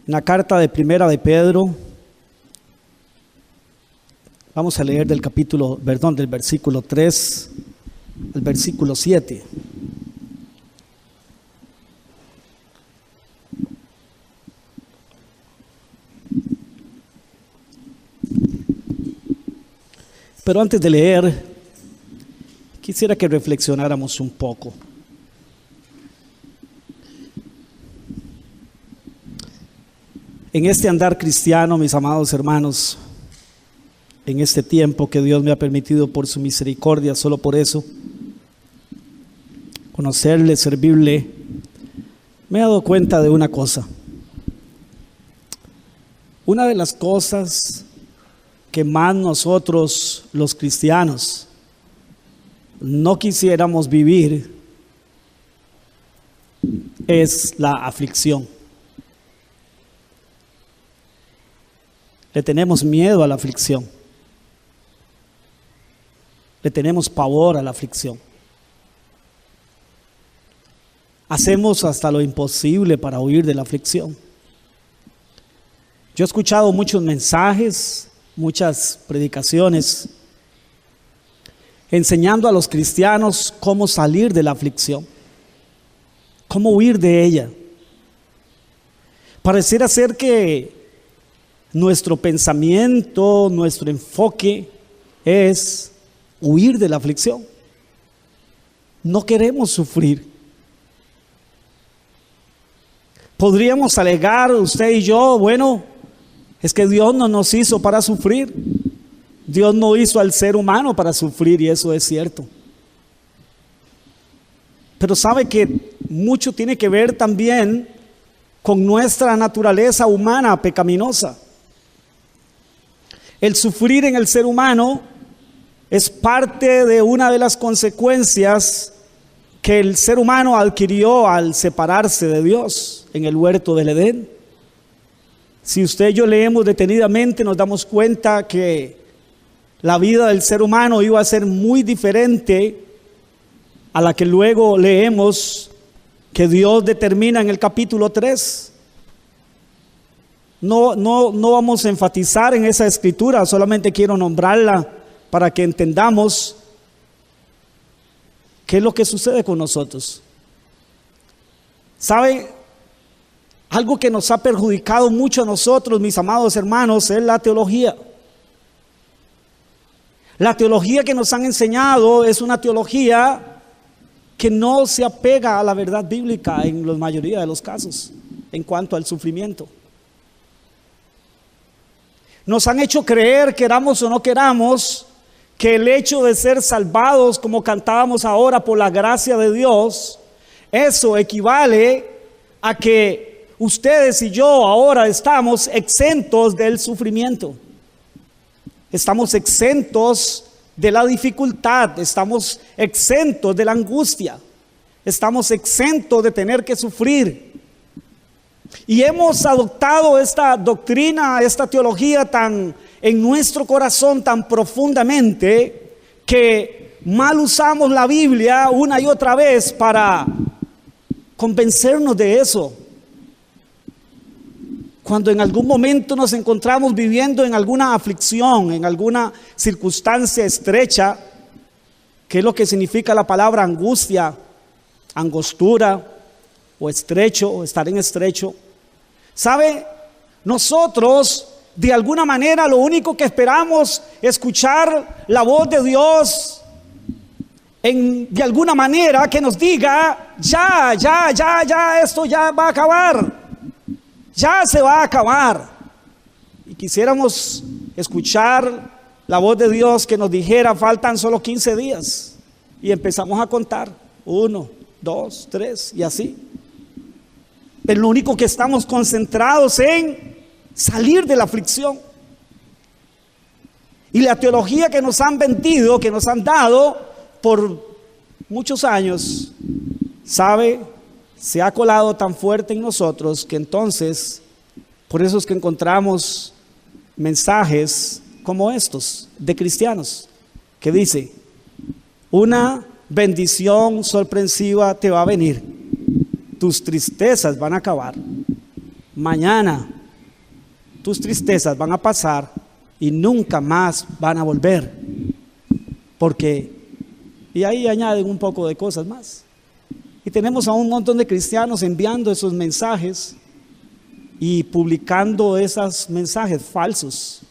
En la carta de Primera de Pedro, vamos a leer del versículo 3 al versículo 7. Pero antes de leer, quisiera que reflexionáramos un poco. En este andar cristiano, mis amados hermanos, en este tiempo que Dios me ha permitido por su misericordia, solo por eso, conocerle, servirle, me he dado cuenta de una cosa. Una de las cosas que más nosotros, los cristianos, no quisiéramos vivir es la aflicción. Le tenemos miedo a la aflicción. Le tenemos pavor a la aflicción. Hacemos hasta lo imposible para huir de la aflicción. Yo he escuchado muchos mensajes, muchas predicaciones, enseñando a los cristianos cómo salir de la aflicción, cómo huir de ella. Pareciera ser que nuestro pensamiento, nuestro enfoque es huir de la aflicción. No queremos sufrir. Podríamos alegar usted y yo, bueno, es que Dios no nos hizo para sufrir. Dios no hizo al ser humano para sufrir, y eso es cierto. Pero sabe que mucho tiene que ver también con nuestra naturaleza humana pecaminosa. El sufrir en el ser humano es parte de una de las consecuencias que el ser humano adquirió al separarse de Dios en el huerto del Edén. Si usted y yo leemos detenidamente, nos damos cuenta que la vida del ser humano iba a ser muy diferente a la que luego leemos que Dios determina en el capítulo 3. No vamos a enfatizar en esa escritura, solamente quiero nombrarla para que entendamos qué es lo que sucede con nosotros. ¿Sabe? Algo que nos ha perjudicado mucho a nosotros, mis amados hermanos, es la teología. La teología que nos han enseñado es una teología que no se apega a la verdad bíblica en la mayoría de los casos, en cuanto al sufrimiento. Nos han hecho creer, queramos o no queramos, que el hecho de ser salvados, como cantábamos ahora, por la gracia de Dios, eso equivale a que ustedes y yo ahora estamos exentos del sufrimiento. Estamos exentos de la dificultad, estamos exentos de la angustia, estamos exentos de tener que sufrir. Y hemos adoptado esta doctrina, esta teología en nuestro corazón tan profundamente que mal usamos la Biblia una y otra vez para convencernos de eso. Cuando en algún momento nos encontramos viviendo en alguna aflicción, en alguna circunstancia estrecha, que es lo que significa la palabra angustia, angostura o estrecho, o estar en estrecho. ¿Sabe? Nosotros de alguna manera lo único que esperamos es escuchar la voz de Dios de alguna manera que nos diga, ya, esto ya va a acabar. Ya se va a acabar. Y quisiéramos escuchar la voz de Dios que nos dijera, faltan solo 15 días. Y empezamos a contar, 1, 2, 3 y así. Pero lo único que estamos concentrados en salir de la aflicción. Y la teología que nos han vendido, que nos han dado por muchos años, ¿sabe? Se ha colado tan fuerte en nosotros que entonces, por eso es que encontramos mensajes como estos de cristianos que dice, una bendición sorpresiva te va a venir, tus tristezas van a acabar, mañana tus tristezas van a pasar y nunca más van a volver. Porque, y ahí añaden un poco de cosas más. Y tenemos a un montón de cristianos enviando esos mensajes y publicando esos mensajes falsos.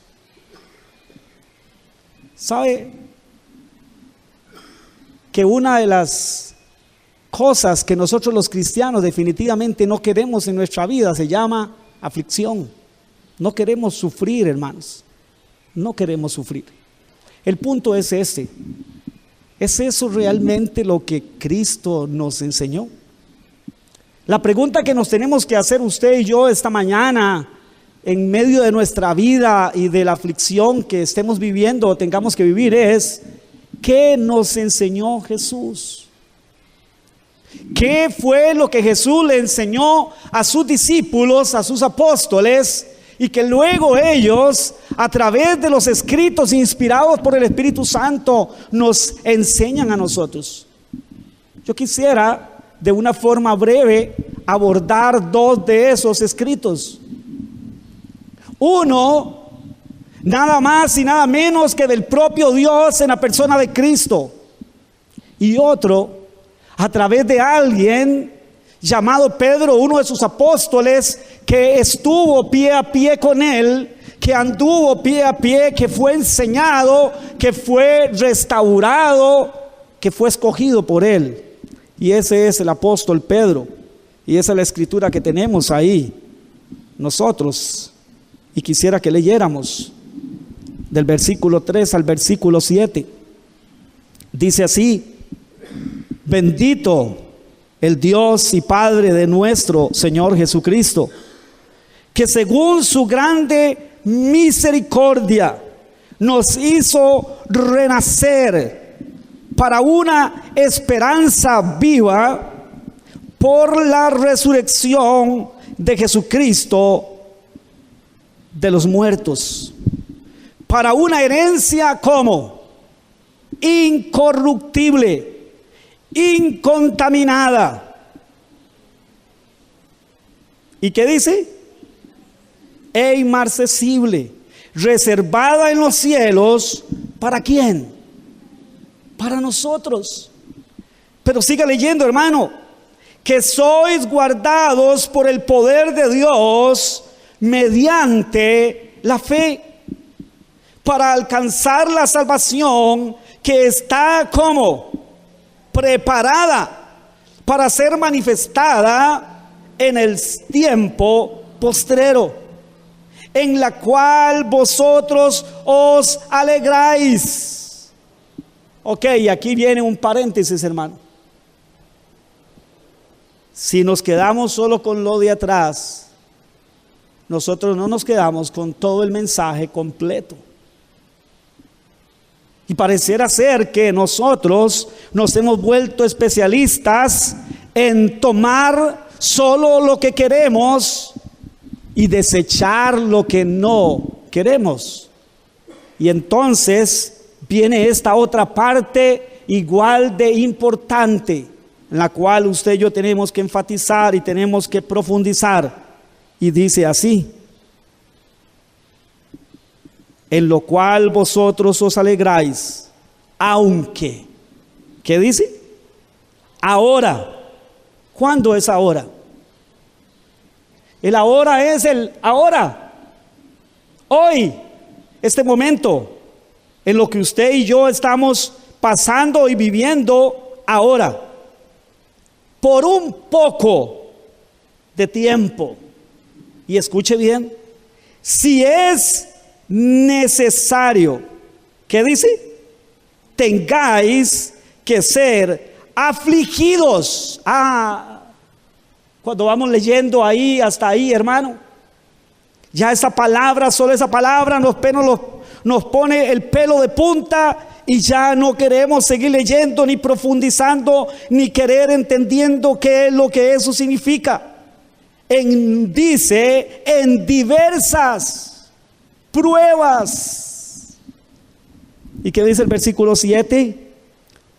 ¿Sabe que una de las cosas que nosotros los cristianos definitivamente no queremos en nuestra vida se llama aflicción? No queremos sufrir, hermanos. No queremos sufrir. El punto es este. ¿Es eso realmente lo que Cristo nos enseñó? La pregunta que nos tenemos que hacer usted y yo esta mañana, en medio de nuestra vida y de la aflicción que estemos viviendo o tengamos que vivir, es: ¿qué nos enseñó Jesús? ¿Qué fue lo que Jesús le enseñó a sus discípulos, a sus apóstoles, y que luego ellos, a través de los escritos inspirados por el Espíritu Santo, nos enseñan a nosotros? Yo quisiera de una forma breve abordar dos de esos escritos. Uno, nada más y nada menos que del propio Dios en la persona de Cristo. Y otro, a través de alguien llamado Pedro, uno de sus apóstoles, que estuvo pie a pie con él, que anduvo pie a pie, que fue enseñado, que fue restaurado, que fue escogido por él. Y ese es el apóstol Pedro. Y esa es la escritura que tenemos ahí nosotros. Y quisiera que leyéramos del versículo 3 al versículo 7. Dice así: bendito el Dios y Padre de nuestro Señor Jesucristo, que según su grande misericordia nos hizo renacer para una esperanza viva por la resurrección de Jesucristo de los muertos, para una herencia como incorruptible, incontaminada. ¿Y qué dice? E inmarcesible, reservada en los cielos. ¿Para quién? Para nosotros. Pero siga leyendo, hermano: que sois guardados por el poder de Dios mediante la fe, para alcanzar la salvación que está como preparada para ser manifestada en el tiempo postrero, en la cual vosotros os alegráis. Ok, aquí viene un paréntesis, hermano. Si nos quedamos solo con lo de atrás, nosotros no nos quedamos con todo el mensaje completo. Y pareciera ser que nosotros nos hemos vuelto especialistas en tomar solo lo que queremos y desechar lo que no queremos. Y entonces viene esta otra parte igual de importante, en la cual usted y yo tenemos que enfatizar y tenemos que profundizar. Y dice así: en lo cual vosotros os alegráis, aunque, ¿qué dice? Ahora. ¿Cuándo es ahora? El ahora es el ahora, hoy, este momento, en lo que usted y yo estamos pasando y viviendo ahora, por un poco de tiempo. Y escuche bien: si es necesario, ¿qué dice? Tengáis que ser afligidos. Cuando vamos leyendo ahí, hasta ahí, hermano, ya esa palabra, solo esa palabra nos pone el pelo de punta, y ya no queremos seguir leyendo, ni profundizando, ni querer entendiendo qué es lo que eso significa. Dice en diversas pruebas. ¿Y qué dice el versículo 7?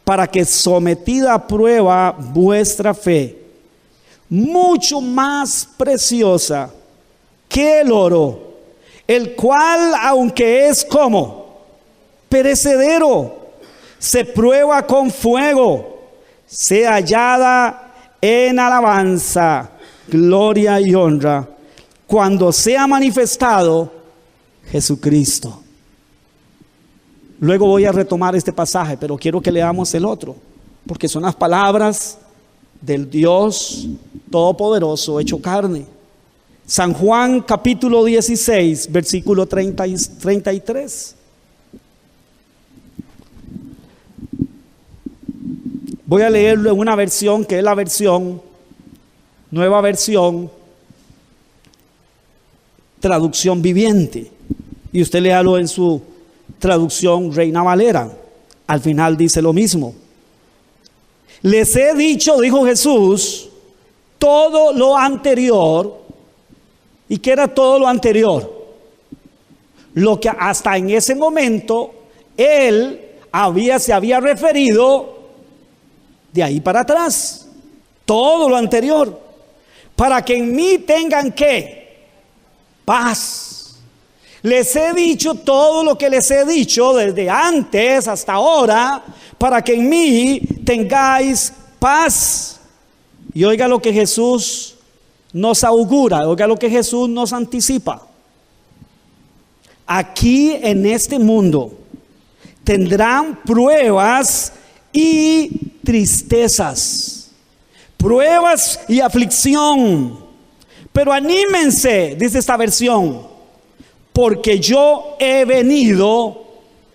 Para que sometida a prueba vuestra fe, mucho más preciosa que el oro, el cual, aunque es como perecedero, se prueba con fuego, sea hallada en alabanza, gloria y honra, cuando sea manifestado Jesucristo. Luego voy a retomar este pasaje, pero quiero que leamos el otro, porque son las palabras del Dios Todopoderoso hecho carne. San Juan capítulo 16, versículo 33. Voy a leerlo en una versión que es la versión, nueva versión, traducción viviente. Y usted léalo en su traducción Reina Valera. Al final dice lo mismo. Les he dicho, dijo Jesús, todo lo anterior. ¿Y qué era todo lo anterior? Lo que hasta en ese momento él se había referido de ahí para atrás. Todo lo anterior. Para que en mí tengan ¿qué? Paz. Les he dicho todo lo que les he dicho desde antes hasta ahora, para que en mí tengáis paz. Y oiga lo que Jesús nos augura, oiga lo que Jesús nos anticipa. Aquí en este mundo tendrán pruebas y tristezas, pruebas y aflicción. Pero anímense, dice esta versión, porque yo he venido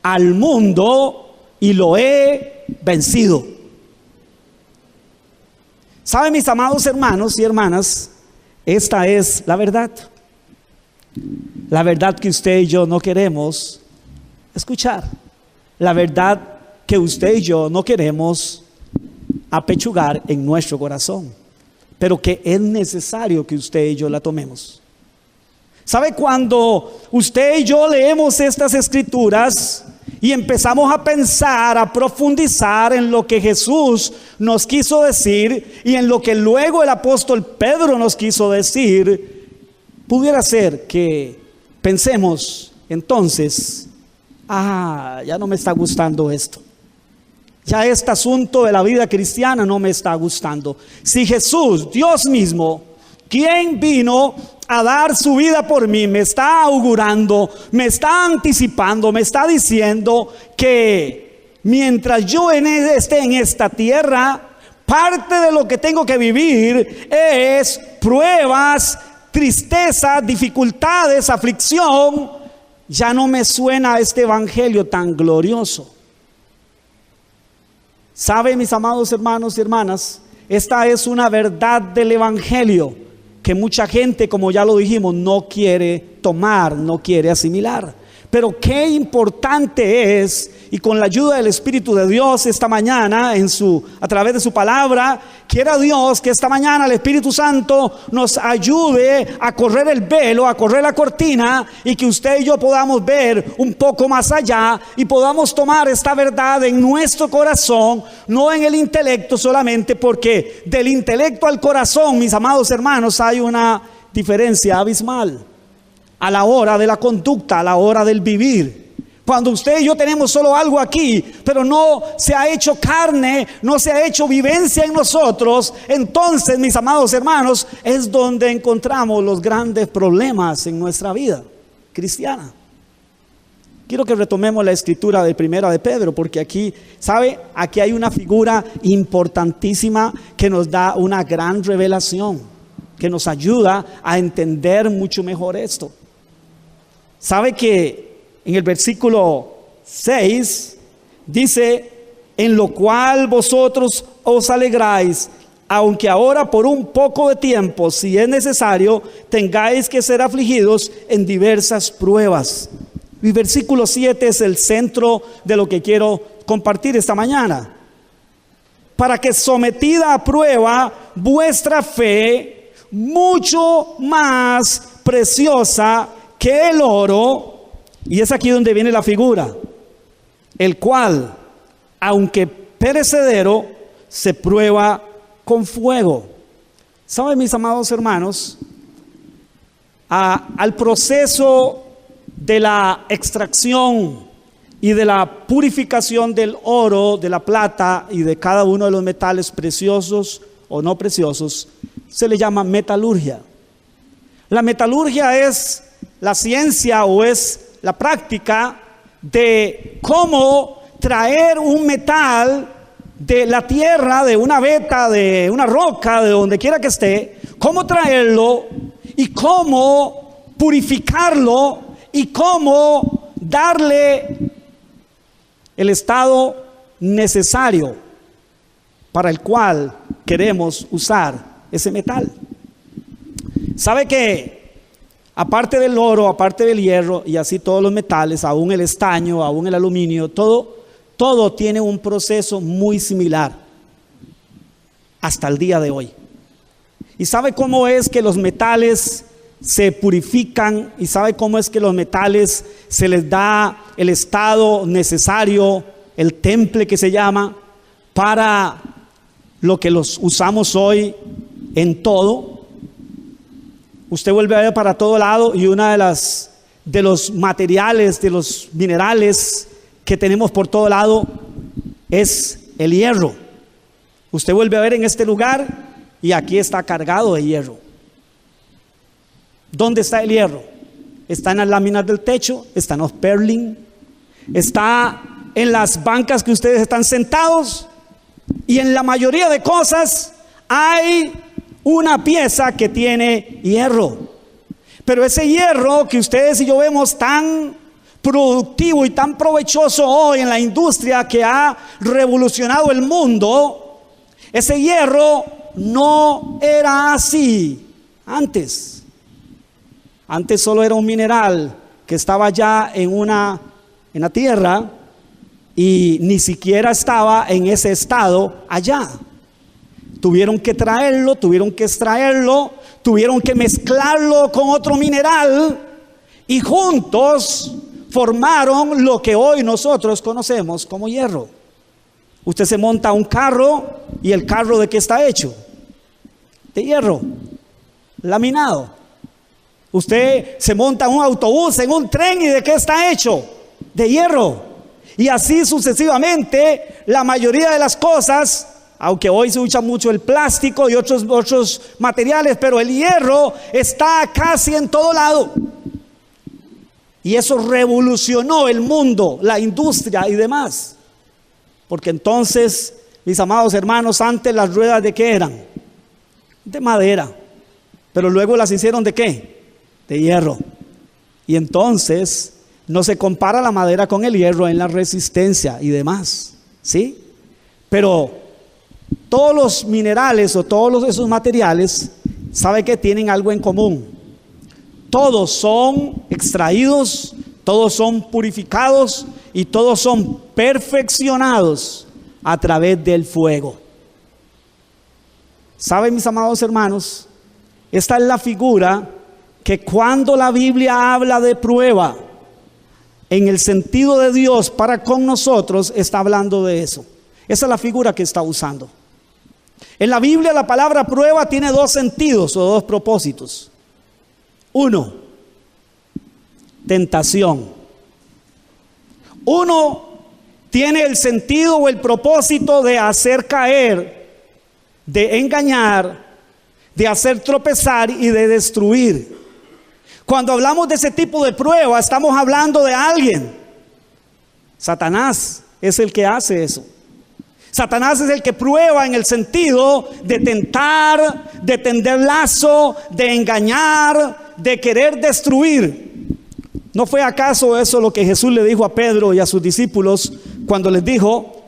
al mundo y lo he vencido. ¿Saben, mis amados hermanos y hermanas? Esta es la verdad. La verdad que usted y yo no queremos escuchar. La verdad que usted y yo no queremos apechugar en nuestro corazón. Pero que es necesario que usted y yo la tomemos. ¿Sabe? Cuando usted y yo leemos estas escrituras y empezamos a pensar, a profundizar en lo que Jesús nos quiso decir y en lo que luego el apóstol Pedro nos quiso decir, pudiera ser que pensemos entonces, ya no me está gustando esto. Ya este asunto de la vida cristiana no me está gustando. Si Jesús, Dios mismo, quien vino a dar su vida por mí, me está augurando, me está anticipando, me está diciendo que mientras yo esté en esta tierra, parte de lo que tengo que vivir es pruebas, tristeza, dificultades, aflicción. Ya no me suena este evangelio tan glorioso. ¿Sabe, mis amados hermanos y hermanas? Esta es una verdad del evangelio que mucha gente, como ya lo dijimos, no quiere tomar, no quiere asimilar. Pero qué importante es, y con la ayuda del Espíritu de Dios esta mañana, a través de su palabra, quiera Dios que esta mañana el Espíritu Santo nos ayude a correr el velo, a correr la cortina, y que usted y yo podamos ver un poco más allá y podamos tomar esta verdad en nuestro corazón, no en el intelecto solamente, porque del intelecto al corazón, mis amados hermanos, hay una diferencia abismal. A la hora de la conducta, a la hora del vivir. Cuando usted y yo tenemos solo algo aquí, pero no se ha hecho carne, no se ha hecho vivencia en nosotros, entonces, mis amados hermanos, es donde encontramos los grandes problemas en nuestra vida cristiana. Quiero que retomemos la escritura de Primera de Pedro, porque aquí, ¿sabe? Aquí hay una figura importantísima que nos da una gran revelación, que nos ayuda a entender mucho mejor esto. ¿Sabe que en el versículo 6 dice, en lo cual vosotros os alegráis, aunque ahora por un poco de tiempo, si es necesario, tengáis que ser afligidos en diversas pruebas? Mi versículo 7 es el centro de lo que quiero compartir esta mañana. Para que sometida a prueba vuestra fe, mucho más preciosa que el oro, y es aquí donde viene la figura, el cual, aunque perecedero, se prueba con fuego. ¿Saben, mis amados hermanos? Al proceso de la extracción y de la purificación del oro, de la plata y de cada uno de los metales preciosos o no preciosos, se le llama metalurgia. La metalurgia es la ciencia o es la práctica de cómo traer un metal de la tierra, de una veta, de una roca, de donde quiera que esté, cómo traerlo y cómo purificarlo y cómo darle el estado necesario para el cual queremos usar ese metal. ¿Sabe que aparte del oro, aparte del hierro y así todos los metales, aún el estaño, aún el aluminio, todo tiene un proceso muy similar hasta el día de hoy? ¿Y sabe cómo es que los metales se purifican? ¿Y sabe cómo es que los metales se les da el estado necesario, el temple que se llama, para lo que los usamos hoy en todo? Usted vuelve a ver para todo lado y una de los materiales, de los minerales que tenemos por todo lado es el hierro. Usted vuelve a ver en este lugar y aquí está cargado de hierro. ¿Dónde está el hierro? Está en las láminas del techo, está en los purlins, está en las bancas que ustedes están sentados, y en la mayoría de cosas hay una pieza que tiene hierro. Pero ese hierro que ustedes y yo vemos tan productivo y tan provechoso hoy en la industria que ha revolucionado el mundo, ese hierro no era así antes. Antes solo era un mineral que estaba ya en la tierra y ni siquiera estaba en ese estado allá. Tuvieron que traerlo, tuvieron que extraerlo, tuvieron que mezclarlo con otro mineral y juntos formaron lo que hoy nosotros conocemos como hierro. Usted se monta a un carro y el carro ¿de qué está hecho? De hierro, laminado. Usted se monta en un autobús, en un tren, ¿y de qué está hecho? De hierro. Y así sucesivamente, la mayoría de las cosas, aunque hoy se usa mucho el plástico y otros materiales, pero el hierro está casi en todo lado. Y eso revolucionó el mundo, la industria y demás. Porque entonces, mis amados hermanos, antes las ruedas ¿de qué eran? De madera. Pero luego las hicieron ¿de qué? De hierro. Y entonces no se compara la madera con el hierro en la resistencia y demás, ¿sí? Pero todos los minerales o todos esos materiales, ¿sabe que tienen algo en común? Todos son extraídos, todos son purificados y todos son perfeccionados a través del fuego. ¿Saben, mis amados hermanos? Esta es la figura que cuando la Biblia habla de prueba, en el sentido de Dios para con nosotros, está hablando de eso. Esa es la figura que está usando. En la Biblia la palabra prueba tiene dos sentidos o dos propósitos. Uno, tentación. Uno tiene el sentido o el propósito de hacer caer, de engañar, de hacer tropezar y de destruir. Cuando hablamos de ese tipo de prueba, estamos hablando de alguien. Satanás es el que hace eso. Satanás es el que prueba en el sentido de tentar, de tender lazo, de engañar, de querer destruir. ¿No fue acaso eso lo que Jesús le dijo a Pedro y a sus discípulos cuando les dijo: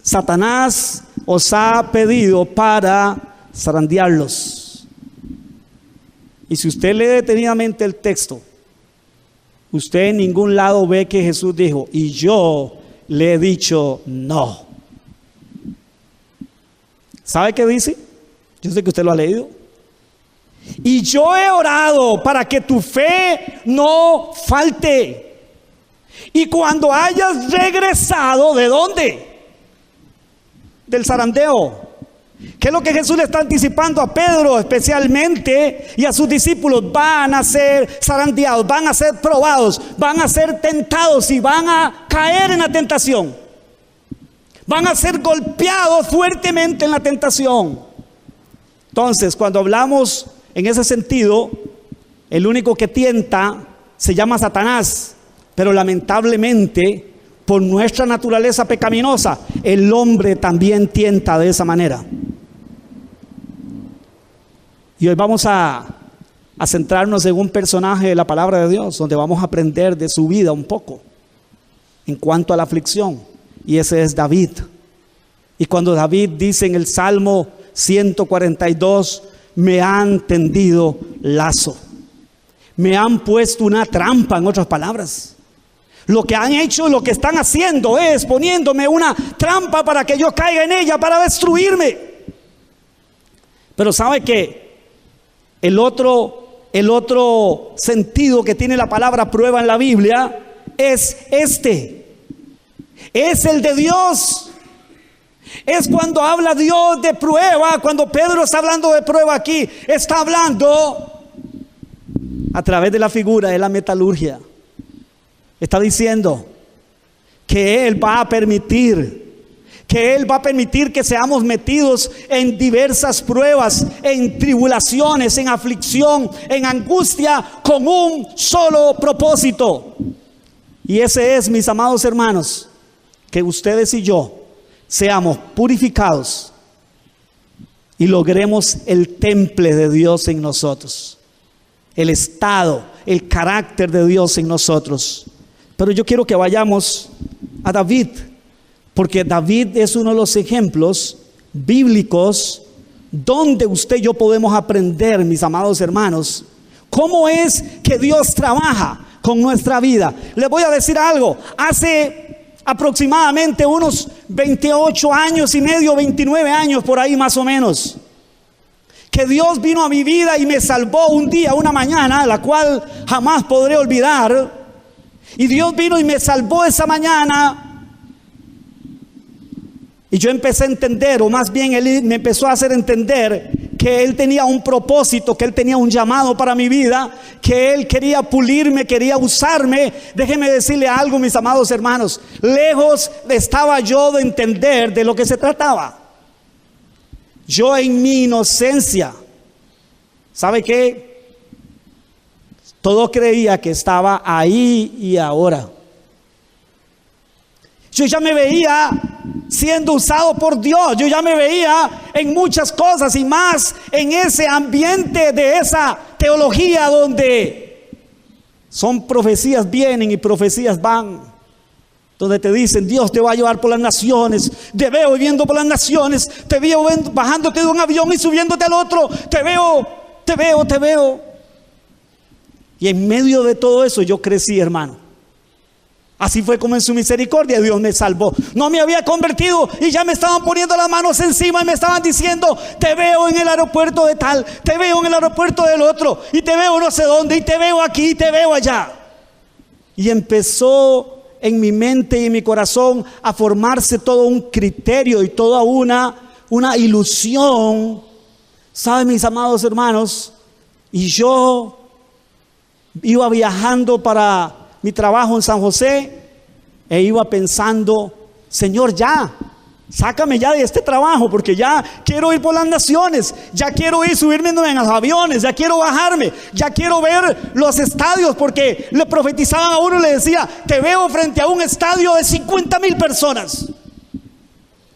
Satanás os ha pedido para zarandearlos? Y si usted lee detenidamente el texto, usted en ningún lado ve que Jesús dijo: y yo le he dicho no. ¿Sabe qué dice? Yo sé que usted lo ha leído. Y yo he orado para que tu fe no falte. Y cuando hayas regresado, ¿de dónde? Del zarandeo, ¿Qué es lo que Jesús le está anticipando a Pedro especialmente y a sus discípulos? Van a ser zarandeados, van a ser probados, van a ser tentados y van a caer en la tentación. Van a ser golpeados fuertemente en la tentación. Entonces, cuando hablamos en ese sentido, el único que tienta se llama Satanás, pero lamentablemente, por nuestra naturaleza pecaminosa, el hombre también tienta de esa manera. Y hoy vamos a centrarnos en un personaje de la palabra de Dios, donde vamos a aprender de su vida un poco en cuanto a la aflicción, y ese es David. Y cuando David dice en el Salmo 142, me han tendido lazo, me han puesto una trampa, en otras palabras. Lo que han hecho, lo que están haciendo es poniéndome una trampa para que yo caiga en ella, para destruirme. Pero ¿sabe qué? El otro sentido que tiene la palabra prueba en la Biblia es es el de Dios. Es cuando habla Dios de prueba. Cuando Pedro está hablando de prueba aquí, está hablando a través de la figura de la metalurgia. Está diciendo que Él va a permitir que seamos metidos en diversas pruebas, en tribulaciones, en aflicción, en angustia, con un solo propósito. Y ese es, mis amados hermanos, que ustedes y yo seamos purificados y logremos el temple de Dios en nosotros, el estado, el carácter de Dios en nosotros. Pero yo quiero que vayamos a David, porque David es uno de los ejemplos bíblicos donde usted y yo podemos aprender, mis amados hermanos, cómo es que Dios trabaja con nuestra vida. Les voy a decir algo. Hace aproximadamente unos 28 años y medio, 29 años por ahí más o menos, que Dios vino a mi vida y me salvó un día, una mañana, la cual jamás podré olvidar. Y Dios vino y me salvó esa mañana. Y yo empecé a entender, o más bien Él me empezó a hacer entender que Él tenía un propósito, que Él tenía un llamado para mi vida, que Él quería pulirme, quería usarme. Déjenme decirle algo, mis amados hermanos. Lejos estaba yo de entender de lo que se trataba. Yo en mi inocencia, ¿sabe qué? Todo creía que estaba ahí y ahora. Yo ya me veía siendo usado por Dios. Yo ya me veía en muchas cosas y más en ese ambiente de esa teología donde son profecías vienen y profecías van. Donde te dicen, Dios te va a llevar por las naciones. Te veo viviendo por las naciones. Te veo bajándote de un avión y subiéndote al otro. Te veo. Y en medio de todo eso yo crecí, hermano. Así fue como en su misericordia Dios me salvó. No me había convertido y ya me estaban poniendo las manos encima y me estaban diciendo, te veo en el aeropuerto de tal, te veo en el aeropuerto del otro, y te veo no sé dónde, y te veo aquí, y te veo allá. Y empezó en mi mente y en mi corazón a formarse todo un criterio y toda una ilusión. ¿Saben, mis amados hermanos? Y yo iba viajando para mi trabajo en San José e iba pensando, Señor, ya, sácame ya de este trabajo, porque ya quiero ir por las naciones, ya quiero ir subirme en los aviones, ya quiero bajarme, ya quiero ver los estadios, porque le profetizaban a uno y le decía, te veo frente a un estadio de 50,000 personas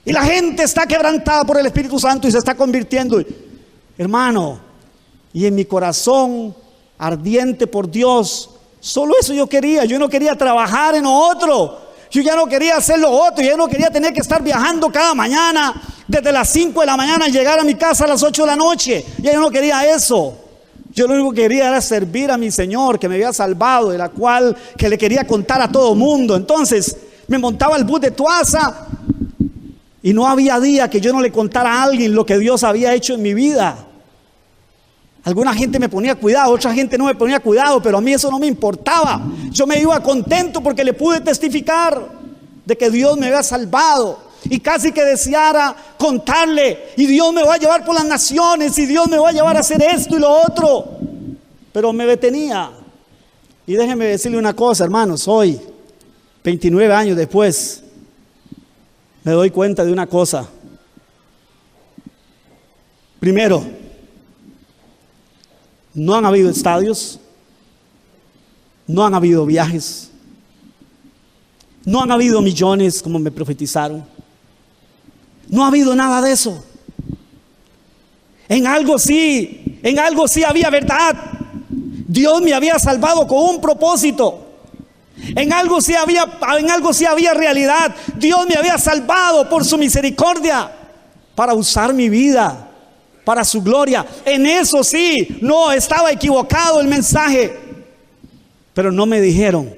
y la gente está quebrantada por el Espíritu Santo y se está convirtiendo, hermano. Y en mi corazón ardiente por Dios, solo eso yo quería. Yo no quería trabajar en lo otro. Yo ya no quería hacer lo otro. Yo no quería tener que estar viajando cada mañana desde las 5 de la mañana y llegar a mi casa a las 8 de la noche. Yo no quería eso. Yo lo único que quería era servir a mi Señor, que me había salvado, de la cual que le quería contar a todo mundo. Entonces me montaba el bus de Tuaza y no había día que yo no le contara a alguien lo que Dios había hecho en mi vida. Alguna gente me ponía cuidado, otra gente no me ponía cuidado, pero a mí eso no me importaba. Yo me iba contento porque le pude testificar de que Dios me había salvado. y casi que deseara contarle, y Dios me va a llevar por las naciones, y Dios me va a llevar a hacer esto y lo otro, pero me detenía. Y déjenme decirle una cosa, hermanos, hoy, 29 años después, me doy cuenta de una cosa. Primero, no han habido estadios, no han habido viajes, no han habido millones como me profetizaron. No ha habido nada de eso. En algo sí había verdad. Dios me había salvado con un propósito. En algo sí había realidad. Dios me había salvado por su misericordia para usar mi vida para su gloria. En eso sí, no estaba equivocado el mensaje. Pero no me dijeron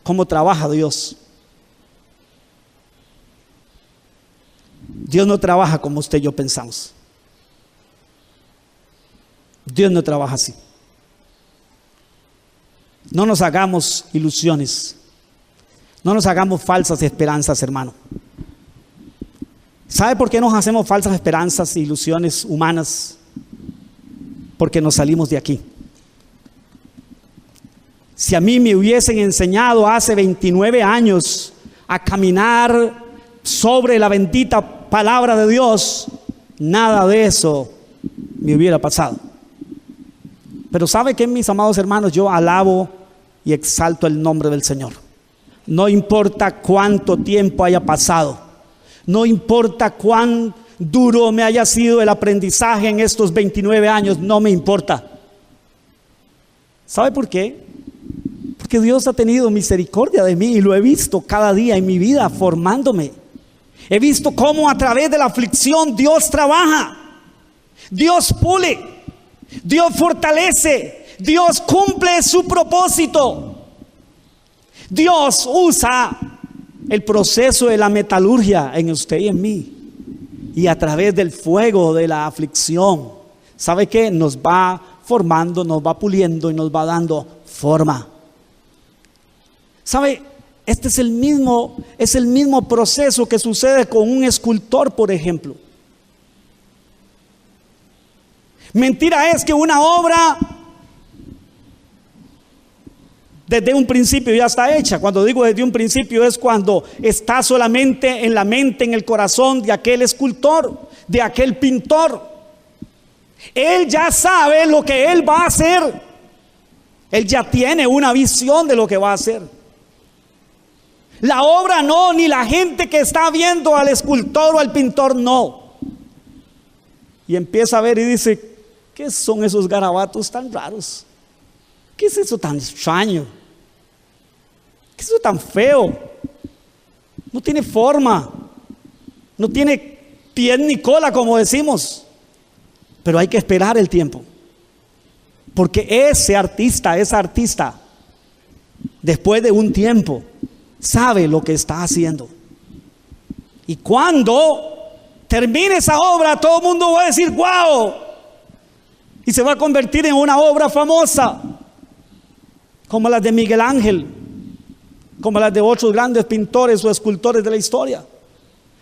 cómo trabaja Dios. Dios no trabaja como usted y yo pensamos. Dios no trabaja así. No nos hagamos ilusiones. No nos hagamos falsas esperanzas, hermano. ¿Sabe por qué nos hacemos falsas esperanzas e ilusiones humanas? Porque nos salimos de aquí. Si a mí me hubiesen enseñado hace 29 años a caminar sobre la bendita palabra de Dios, nada de eso me hubiera pasado. Pero ¿sabe qué, mis amados hermanos? Yo alabo y exalto el nombre del Señor. No importa cuánto tiempo haya pasado. No importa cuán duro me haya sido el aprendizaje en estos 29 años. No me importa. ¿Sabe por qué? Porque Dios ha tenido misericordia de mí y lo he visto cada día en mi vida formándome. He visto cómo a través de la aflicción Dios trabaja. Dios pule. Dios fortalece. Dios cumple su propósito. Dios usa el proceso de la metalurgia en usted y en mí. Y a través del fuego de la aflicción, ¿sabe qué? Nos va formando, nos va puliendo y nos va dando forma. ¿Sabe? Este es el mismo proceso que sucede con un escultor, por ejemplo. Mentira es que una obra desde un principio ya está hecha. Cuando digo desde un principio es cuando está solamente en la mente, en el corazón de aquel escultor, de aquel pintor. Él ya sabe lo que él va a hacer. Él ya tiene una visión de lo que va a hacer. La obra no, ni la gente que está viendo al escultor o al pintor no. Y empieza a ver y dice, ¿qué son esos garabatos tan raros? ¿Qué es eso tan extraño? ¿Qué es eso tan feo? No tiene forma, no tiene pie ni cola, como decimos. Pero hay que esperar el tiempo. Porque ese artista, esa artista, después de un tiempo, sabe lo que está haciendo. Y cuando termine esa obra, todo el mundo va a decir ¡wow! Y se va a convertir en una obra famosa, como las de Miguel Ángel, como las de otros grandes pintores o escultores de la historia.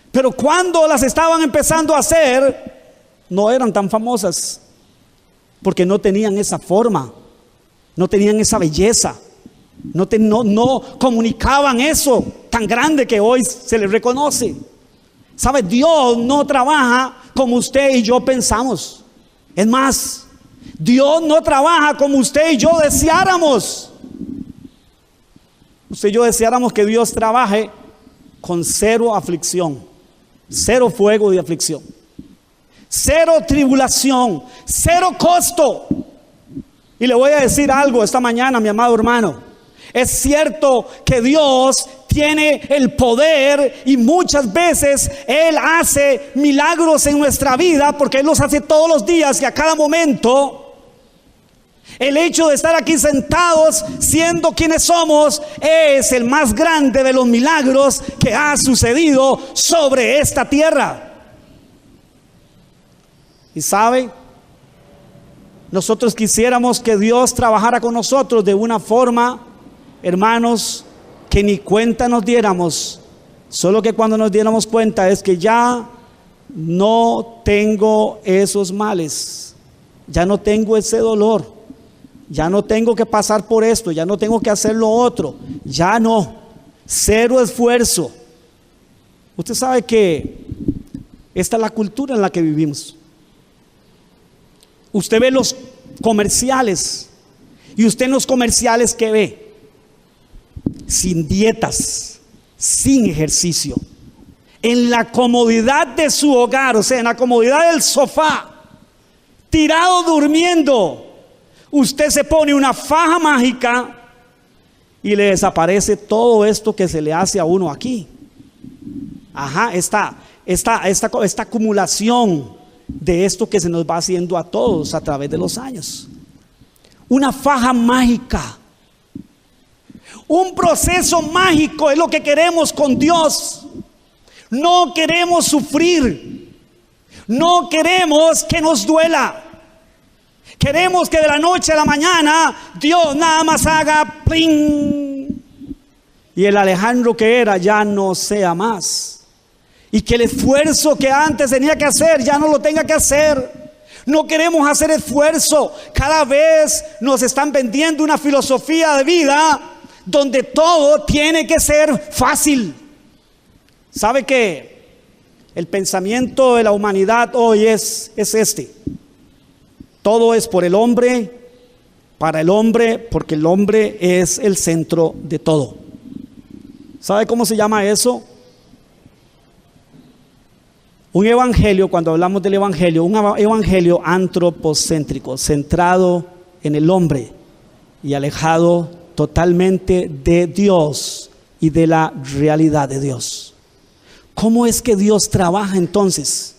Pero cuando las estaban empezando a hacer, no eran tan famosas, porque no tenían esa forma, no tenían esa belleza. No comunicaban eso tan grande que hoy se les reconoce. ¿Sabe? Dios no trabaja como usted y yo pensamos. Es más, Dios no trabaja como usted y yo deseáramos. Usted y yo deseáramos que Dios trabaje con cero aflicción, cero fuego de aflicción, cero tribulación, cero costo. Y le voy a decir algo esta mañana, mi amado hermano. Es cierto que Dios tiene el poder y muchas veces Él hace milagros en nuestra vida, porque Él los hace todos los días y a cada momento. El hecho de estar aquí sentados siendo quienes somos es el más grande de los milagros que ha sucedido sobre esta tierra. Y sabe, nosotros quisiéramos que Dios trabajara con nosotros de una forma, hermanos, que ni cuenta nos diéramos Solo que cuando nos diéramos cuenta es que ya no tengo esos males, ya no tengo ese dolor, ya no tengo que pasar por esto, ya no tengo que hacer lo otro, ya no, cero esfuerzo. Usted sabe que esta es la cultura en la que vivimos. Usted ve los comerciales y usted en los comerciales ¿qué ve? Sin dietas, sin ejercicio, en la comodidad de su hogar, o sea, en la comodidad del sofá, tirado durmiendo, usted se pone una faja mágica y le desaparece todo esto que se le hace a uno aquí. Ajá, esta acumulación de esto que se nos va haciendo a todos a través de los años. Una faja mágica, un proceso mágico es lo que queremos con Dios. No queremos sufrir, no queremos que nos duela. Queremos que de la noche a la mañana Dios nada más haga ¡pling! Y el Alejandro que era ya no sea más. Y que el esfuerzo que antes tenía que hacer ya no lo tenga que hacer. No queremos hacer esfuerzo. Cada vez nos están vendiendo una filosofía de vida donde todo tiene que ser fácil. ¿Sabe qué? El pensamiento de la humanidad hoy es este. Todo es por el hombre, para el hombre, porque el hombre es el centro de todo. ¿Sabe cómo se llama eso? Un evangelio, cuando hablamos del evangelio, un evangelio antropocéntrico, centrado en el hombre y alejado totalmente de Dios y de la realidad de Dios. ¿Cómo es que Dios trabaja entonces?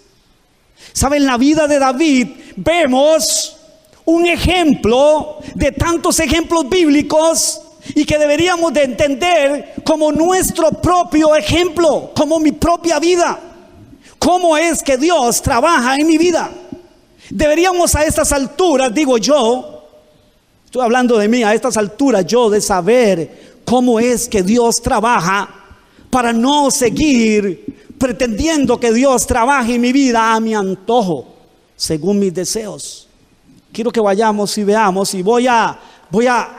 ¿Saben? En la vida de David vemos un ejemplo de tantos ejemplos bíblicos y que deberíamos de entender como nuestro propio ejemplo, como mi propia vida. ¿Cómo es que Dios trabaja en mi vida? Deberíamos a estas alturas, digo yo, estoy hablando de mí, a estas alturas yo de saber cómo es que Dios trabaja para no seguir pretendiendo que Dios trabaje en mi vida a mi antojo, según mis deseos. Quiero que vayamos y veamos, y voy a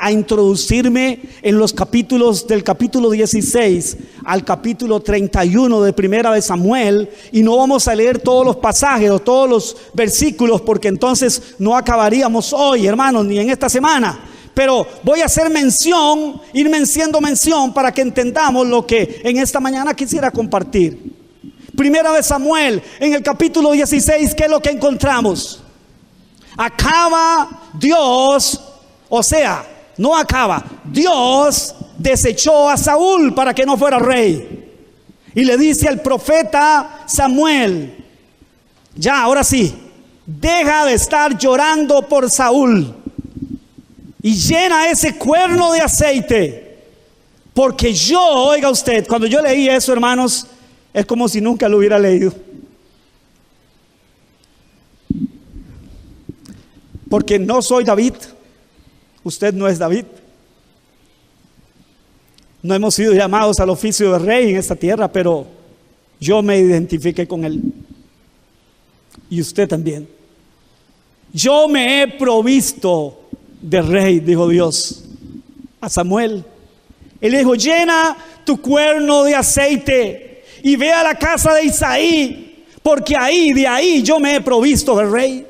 introducirme en los capítulos del capítulo 16 al capítulo 31 de Primera de Samuel, y no vamos a leer todos los pasajes o todos los versículos porque entonces no acabaríamos hoy, hermanos, ni en esta semana. Pero voy a hacer mención, irme haciendo mención para que entendamos lo que en esta mañana quisiera compartir. Primera de Samuel, en el capítulo 16, ¿qué es lo que encontramos? Acaba Dios, o sea, no acaba, Dios desechó a Saúl para que no fuera rey. Y le dice al profeta Samuel: ya, ahora sí, deja de estar llorando por Saúl y llena ese cuerno de aceite, porque yo, oiga usted, cuando yo leí eso, hermanos, es como si nunca lo hubiera leído. Porque no soy David, usted no es David. No hemos sido llamados al oficio de rey en esta tierra, pero yo me identifiqué con él. Y usted también. Yo me he provisto de rey, dijo Dios a Samuel. Él dijo: llena tu cuerno de aceite y ve a la casa de Isaí, porque de ahí yo me he provisto de rey.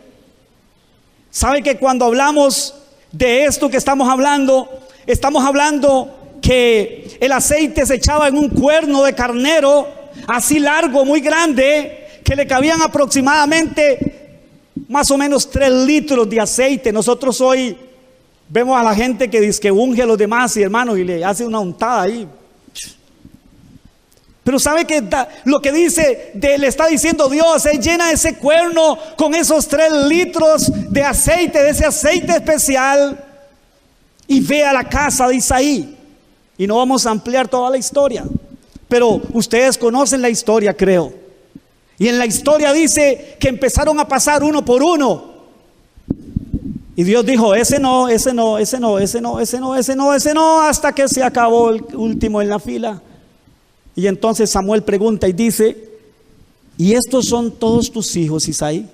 ¿Sabe que cuando hablamos de esto que estamos hablando que el aceite se echaba en un cuerno de carnero, así largo, muy grande, que le cabían aproximadamente más o menos 3 litros de aceite? Nosotros hoy vemos a la gente que dice que unge a los demás, y hermanos, y le hace una untada ahí. Pero ¿sabe que lo que le está diciendo Dios es: llena ese cuerno con esos 3 litros de aceite, de ese aceite especial, y ve a la casa de Isaí? Y no vamos a ampliar toda la historia, pero ustedes conocen la historia, creo. Y en la historia dice que empezaron a pasar uno por uno. Y Dios dijo: ese no, hasta que se acabó el último en la fila. Y entonces Samuel pregunta y dice: ¿y estos son todos tus hijos, Isaí?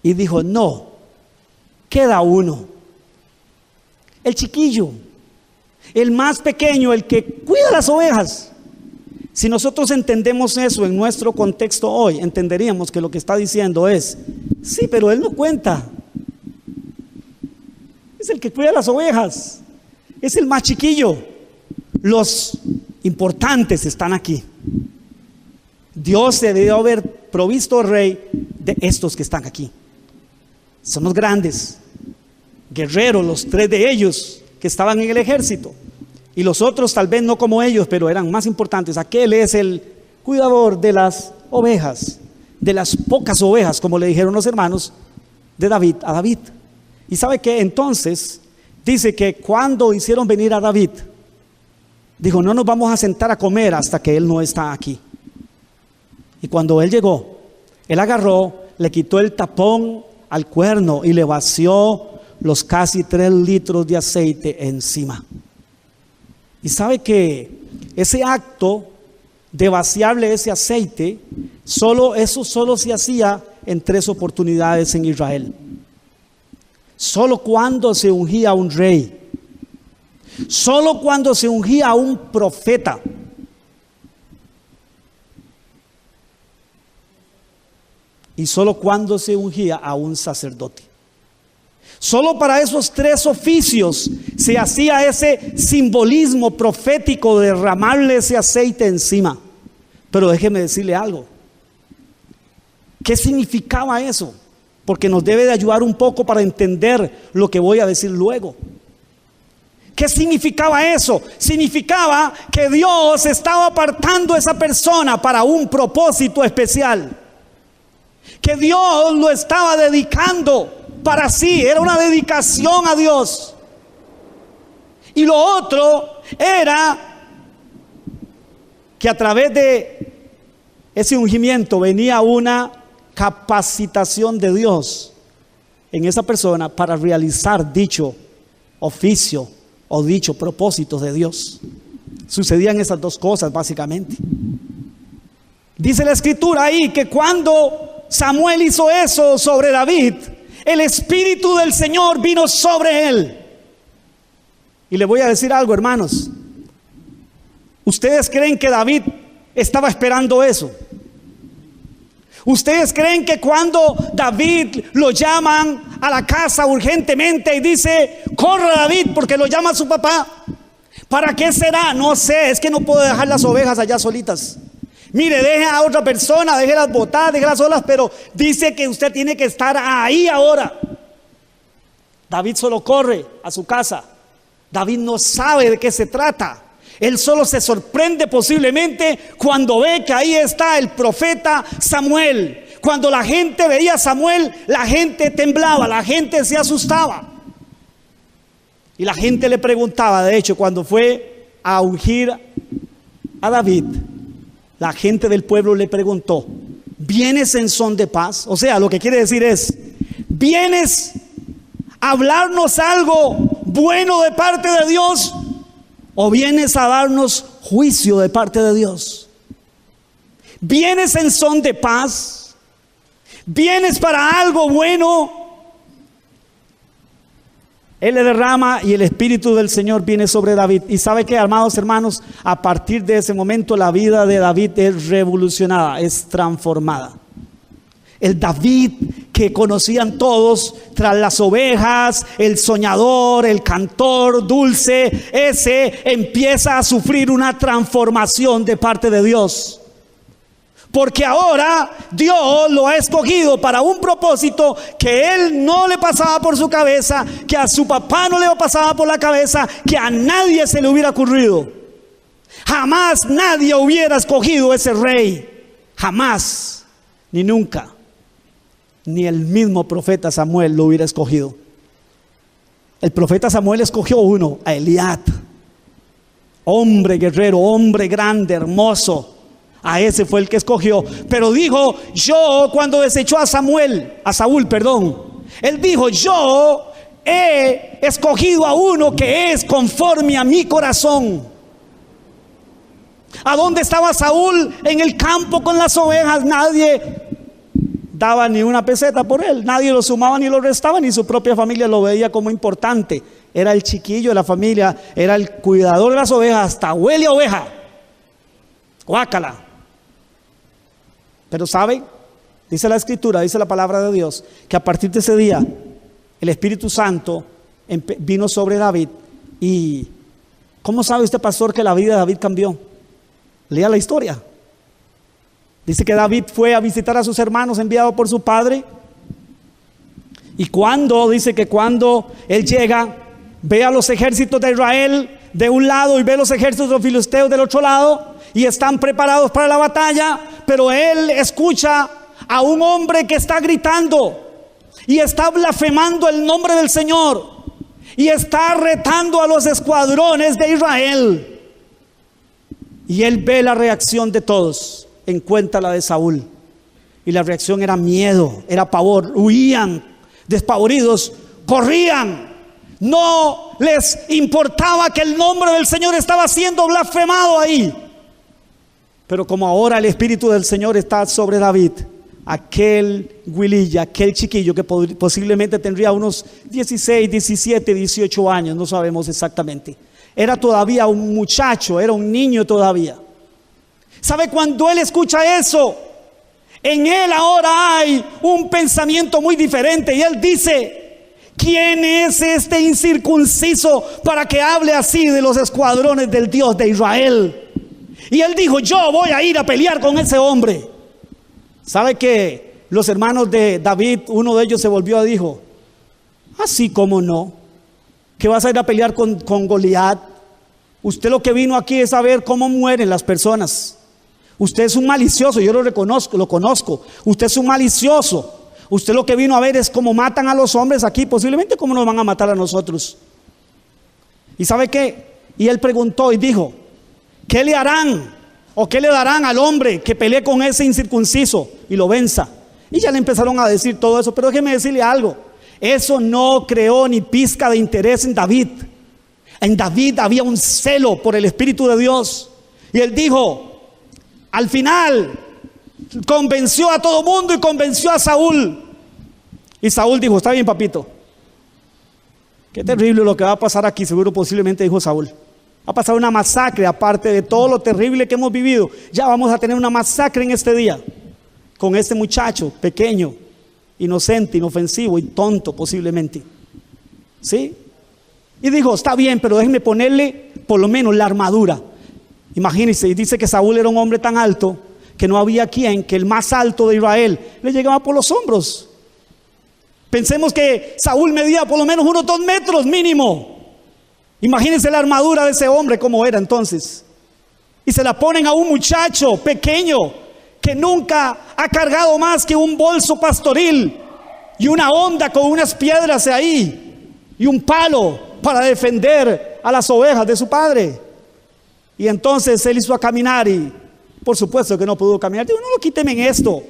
Y dijo: no, queda uno, el chiquillo, el más pequeño, el que cuida las ovejas. Si nosotros entendemos eso en nuestro contexto hoy, entenderíamos que lo que está diciendo es: sí, pero él no cuenta, es el que cuida las ovejas, es el más chiquillo. Los importantes están aquí. Dios se debió haber provisto rey de estos que están aquí. Son los grandes guerreros, los 3 de ellos que estaban en el ejército, y los otros tal vez no como ellos, pero eran más importantes. Aquel es el cuidador de las ovejas, de las pocas ovejas, como le dijeron los hermanos de David a David. Y sabe que entonces dice que cuando hicieron venir a David, dijo: no nos vamos a sentar a comer hasta que él no está aquí. Y cuando él llegó, él agarró, le quitó el tapón al cuerno y le vació los casi 3 litros de aceite encima. Y sabe que ese acto de vaciarle ese aceite, solo se hacía en 3 oportunidades en Israel. Solo cuando se ungía a un rey, solo cuando se ungía a un profeta, y solo cuando se ungía a un sacerdote. Solo para esos 3 oficios se hacía ese simbolismo profético de derramarle ese aceite encima. Pero déjeme decirle algo. ¿Qué significaba eso? Porque nos debe de ayudar un poco para entender lo que voy a decir luego. ¿Qué significaba eso? Significaba que Dios estaba apartando a esa persona para un propósito especial, que Dios lo estaba dedicando para sí, era una dedicación a Dios. Y lo otro era que a través de ese ungimiento venía una capacitación de Dios en esa persona para realizar dicho oficio o dicho propósito de Dios. Sucedían esas 2 cosas básicamente. Dice la escritura ahí que cuando Samuel hizo eso sobre David, el Espíritu del Señor vino sobre él. Y le voy a decir algo, hermanos. ¿Ustedes creen que David estaba esperando eso? ¿Ustedes creen que cuando David lo llaman a la casa urgentemente y dice: corra David, porque lo llama su papá? ¿Para qué será? No sé, es que no puedo dejar las ovejas allá solitas. Mire, deje a otra persona, déjelas botar, déjelas solas, pero dice que usted tiene que estar ahí ahora. David solo corre a su casa. David no sabe de qué se trata. Él solo se sorprende posiblemente cuando ve que ahí está el profeta Samuel. Cuando la gente veía a Samuel, la gente temblaba, la gente se asustaba. Y la gente le preguntaba, de hecho, cuando fue a ungir a David, la gente del pueblo le preguntó: ¿vienes en son de paz? O sea, lo que quiere decir es: ¿vienes a hablarnos algo bueno de parte de Dios? ¿O vienes a darnos juicio de parte de Dios? ¿Vienes en son de paz? ¿Vienes para algo bueno? Él le derrama y el Espíritu del Señor viene sobre David. Y sabe que, amados hermanos, a partir de ese momento la vida de David es revolucionada, es transformada. El David que conocían todos tras las ovejas, el soñador, el cantor dulce, ese empieza a sufrir una transformación de parte de Dios. Porque ahora Dios lo ha escogido para un propósito que él no le pasaba por su cabeza, que a su papá no le pasaba por la cabeza, que a nadie se le hubiera ocurrido. Jamás nadie hubiera escogido ese rey. Jamás, ni nunca. Ni el mismo profeta Samuel lo hubiera escogido. El profeta Samuel escogió uno, a Eliab. Hombre guerrero, hombre grande, hermoso. A ese fue el que escogió. Pero dijo: yo, cuando desechó a Saúl, él dijo: yo he escogido a uno que es conforme a mi corazón. ¿A dónde estaba Saúl? En el campo con las ovejas. Nadie daba ni una peseta por él, nadie lo sumaba ni lo restaba, ni su propia familia lo veía como importante. Era el chiquillo de la familia, era el cuidador de las ovejas, hasta huele a oveja. Guácala. Pero ¿sabe? Dice la Escritura, dice la palabra de Dios, que a partir de ese día el Espíritu Santo vino sobre David. Y ¿cómo sabe usted, pastor, que la vida de David cambió? Lea la historia. Dice que David fue a visitar a sus hermanos enviado por su padre. Y dice que cuando él llega, ve a los ejércitos de Israel de un lado y ve los ejércitos de los filisteos del otro lado, y están preparados para la batalla. Pero él escucha a un hombre que está gritando y está blasfemando el nombre del Señor y está retando a los escuadrones de Israel. Y él ve la reacción de todos, encuentra la de Saúl, y la reacción era miedo, era pavor. Huían despavoridos, corrían. No les importaba que el nombre del Señor estaba siendo blasfemado ahí. Pero como ahora el Espíritu del Señor está sobre David, aquel Wililla, aquel chiquillo que posiblemente tendría unos 16, 17, 18 años, no sabemos exactamente, era todavía un muchacho, era un niño todavía. ¿Sabe? Cuando él escucha eso, en él ahora hay un pensamiento muy diferente, y él dice: ¿quién es este incircunciso para que hable así de los escuadrones del Dios de Israel? Y él dijo: yo voy a ir a pelear con ese hombre. ¿Sabe que los hermanos de David, uno de ellos se volvió y dijo: así como no, que vas a ir a pelear con Goliat? Usted lo que vino aquí es a ver cómo mueren las personas. Usted es un malicioso, yo lo conozco. Usted es un malicioso. Usted lo que vino a ver es cómo matan a los hombres aquí, posiblemente cómo nos van a matar a nosotros. ¿Y sabe qué? Y él preguntó y dijo: ¿qué le harán o qué le darán al hombre que pelee con ese incircunciso y lo venza? Y ya le empezaron a decir todo eso. Pero déjeme decirle algo: eso no creó ni pizca de interés en David. En David había un celo por el Espíritu de Dios. Y él dijo, al final, convenció a todo mundo y convenció a Saúl. Y Saúl dijo: está bien, papito. Qué terrible lo que va a pasar aquí, seguro, posiblemente dijo Saúl. Va a pasar una masacre, aparte de todo lo terrible que hemos vivido. Ya vamos a tener una masacre en este día con este muchacho pequeño, inocente, inofensivo y tonto posiblemente. ¿Sí? Y dijo: está bien, pero déjenme ponerle por lo menos la armadura. Imagínense, y dice que Saúl era un hombre tan alto que no había quien, que el más alto de Israel le llegaba por los hombros. Pensemos que Saúl medía por lo menos unos 2 metros mínimo. Imagínense la armadura de ese hombre como era entonces. Y se la ponen a un muchacho pequeño que nunca ha cargado más que un bolso pastoril y una honda con unas piedras ahí y un palo para defender a las ovejas de su padre. Y entonces él hizo a caminar, y por supuesto que no pudo caminar. Digo: no, quíteme en esto,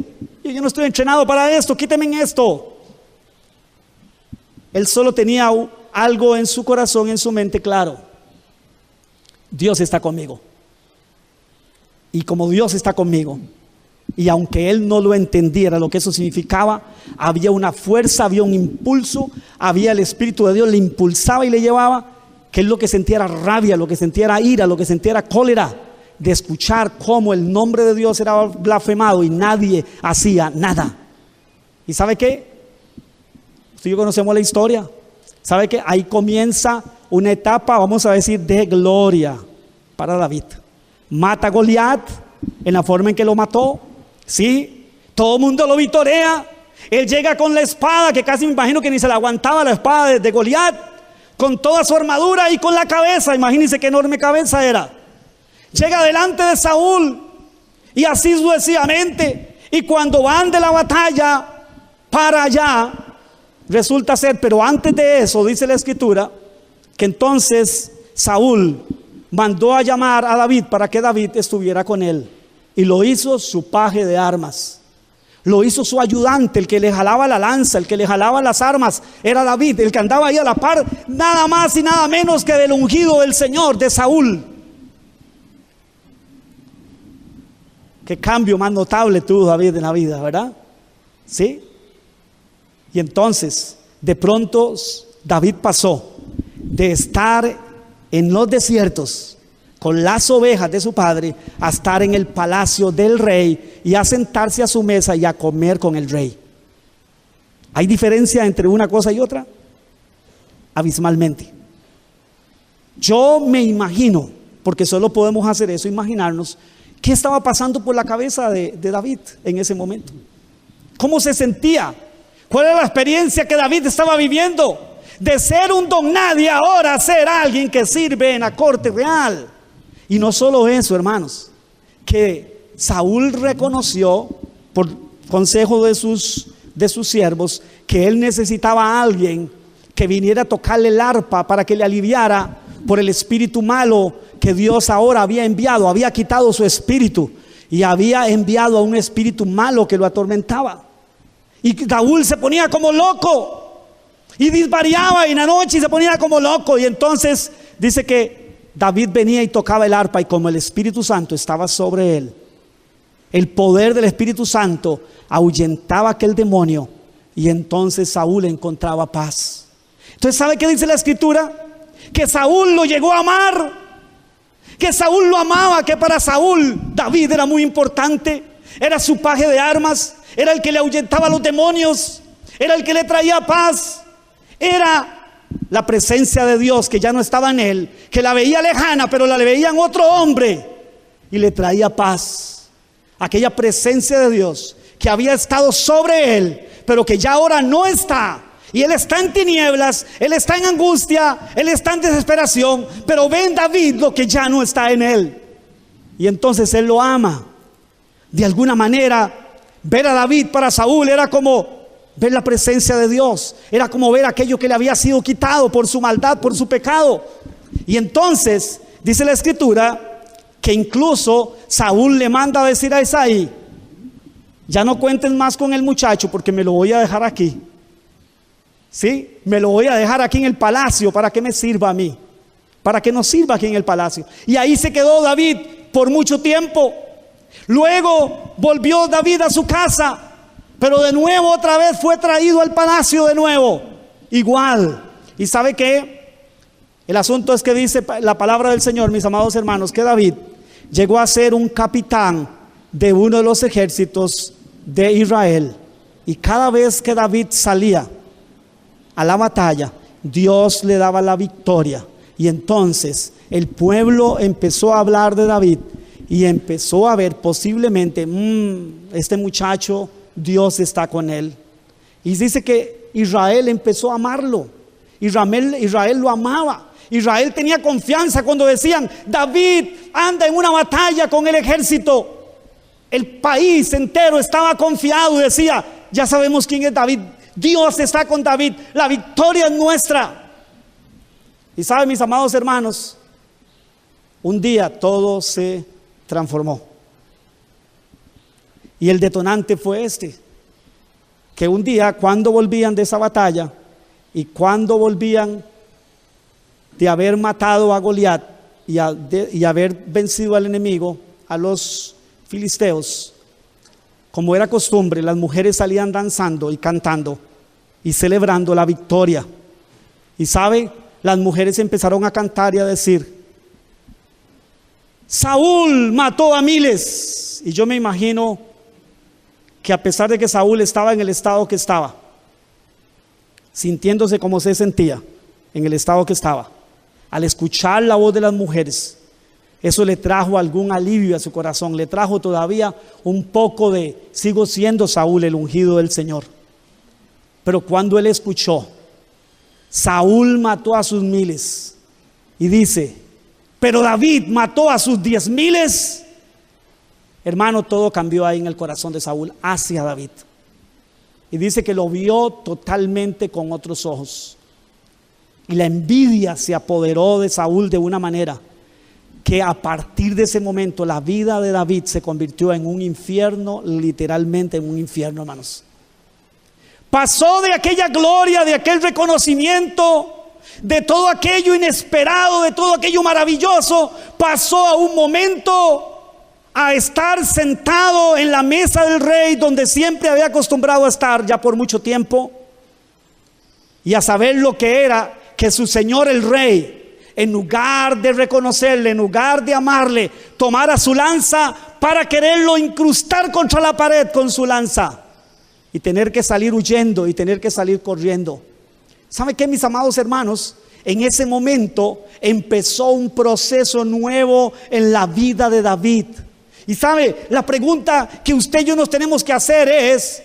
yo no estoy entrenado para esto, quíteme en esto. Él solo tenía algo en su corazón, en su mente, claro: Dios está conmigo. Y como Dios está conmigo, y aunque él no lo entendiera lo que eso significaba, había una fuerza, había un impulso, había el Espíritu de Dios, le impulsaba y le llevaba, que él lo que sentía era rabia, lo que sentía era ira, lo que sentía era cólera de escuchar cómo el nombre de Dios era blasfemado y nadie hacía nada. ¿Y sabe qué? Usted y yo conocemos la historia. ¿Sabe qué? Ahí comienza una etapa, vamos a decir, de gloria para David. Mata a Goliat en la forma en que lo mató. Sí, todo el mundo lo vitorea. Él llega con la espada, que casi me imagino que ni se le aguantaba la espada de Goliat, con toda su armadura y con la cabeza. Imagínense qué enorme cabeza era. Llega delante de Saúl y así sucesivamente. Y cuando van de la batalla para allá, resulta ser, pero antes de eso, dice la Escritura, que entonces Saúl mandó a llamar a David para que David estuviera con él. Y lo hizo su paje de armas. Lo hizo su ayudante, el que le jalaba la lanza, el que le jalaba las armas, era David, el que andaba ahí a la par, nada más y nada menos que del ungido del Señor, de Saúl. Qué cambio más notable tuvo David en la vida, ¿verdad? ¿Sí? Y entonces, de pronto, David pasó de estar en los desiertos con las ovejas de su padre a estar en el palacio del rey y a sentarse a su mesa y a comer con el rey. ¿Hay diferencia entre una cosa y otra? Abismalmente. Yo me imagino, porque solo podemos hacer eso, imaginarnos qué estaba pasando por la cabeza de David en ese momento. ¿Cómo se sentía? ¿Cuál era la experiencia que David estaba viviendo? De ser un don nadie ahora a ser alguien que sirve en la corte real. Y no solo eso, hermanos, que Saúl reconoció por consejo de sus siervos que él necesitaba a alguien que viniera a tocarle el arpa para que le aliviara por el espíritu malo que Dios ahora había enviado. Había quitado su espíritu y había enviado a un espíritu malo que lo atormentaba. Y Saúl se ponía como loco y disvariaba en la noche y se ponía como loco. Y entonces dice que David venía y tocaba el arpa, y como el Espíritu Santo estaba sobre él, el poder del Espíritu Santo ahuyentaba aquel demonio, y entonces Saúl encontraba paz. Entonces, ¿sabe qué dice la Escritura? Que Saúl lo llegó a amar, que Saúl lo amaba, que para Saúl David era muy importante, era su paje de armas, era el que le ahuyentaba a los demonios, era el que le traía paz, era la presencia de Dios que ya no estaba en él, que la veía lejana, pero la veía en otro hombre y le traía paz. Aquella presencia de Dios que había estado sobre él, pero que ya ahora no está. Y él está en tinieblas, él está en angustia, él está en desesperación, pero ve en David lo que ya no está en él. Y entonces él lo ama. De alguna manera, ver a David para Saúl era como ver la presencia de Dios, era como ver aquello que le había sido quitado por su maldad, por su pecado. Y entonces dice la Escritura que incluso Saúl le manda a decir a Isaí: ya no cuenten más con el muchacho, porque me lo voy a dejar aquí. ¿Sí? Me lo voy a dejar aquí en el palacio para que me sirva a mí, para que nos sirva aquí en el palacio. Y ahí se quedó David por mucho tiempo. Luego volvió David a su casa, pero de nuevo otra vez fue traído al palacio de nuevo, igual. ¿Y sabe qué? El asunto es que dice la palabra del Señor, mis amados hermanos, que David llegó a ser un capitán de uno de los ejércitos de Israel. Y cada vez que David salía a la batalla, Dios le daba la victoria. Y entonces el pueblo empezó a hablar de David y empezó a ver posiblemente, este muchacho, Dios está con él. Y dice que Israel empezó a amarlo. Israel lo amaba. Israel tenía confianza cuando decían: David anda en una batalla con el ejército. El país entero estaba confiado y decía: ya sabemos quién es David, Dios está con David, la victoria es nuestra. Y saben, mis amados hermanos, un día todo se transformó. Y el detonante fue que un día, cuando volvían de esa batalla y cuando volvían de haber matado a Goliat y haber vencido al enemigo, a los filisteos, como era costumbre, las mujeres salían danzando y cantando y celebrando la victoria. Y sabe, las mujeres empezaron a cantar y a decir: Saúl mató a miles. Y yo me imagino que a pesar de que Saúl estaba en el estado que estaba, sintiéndose como se sentía, en el estado que estaba, al escuchar la voz de las mujeres, eso le trajo algún alivio a su corazón, le trajo todavía un poco de: sigo siendo Saúl, el ungido del Señor. Pero cuando él escuchó: Saúl mató a sus miles, y dice: pero David mató a sus 10,000. Hermano, todo cambió ahí en el corazón de Saúl hacia David. Y dice que lo vio totalmente con otros ojos. Y la envidia se apoderó de Saúl de una manera que a partir de ese momento la vida de David se convirtió en un infierno, literalmente en un infierno, hermanos. Pasó de aquella gloria, de aquel reconocimiento, de todo aquello inesperado, de todo aquello maravilloso, pasó a un momento a estar sentado en la mesa del rey donde siempre había acostumbrado a estar ya por mucho tiempo, y a saber lo que era que su señor el rey, en lugar de reconocerle, en lugar de amarle, tomara su lanza para quererlo incrustar contra la pared con su lanza y tener que salir huyendo y tener que salir corriendo. ¿Sabe qué, mis amados hermanos? En ese momento empezó un proceso nuevo en la vida de David. Y sabe, la pregunta que usted y yo nos tenemos que hacer es: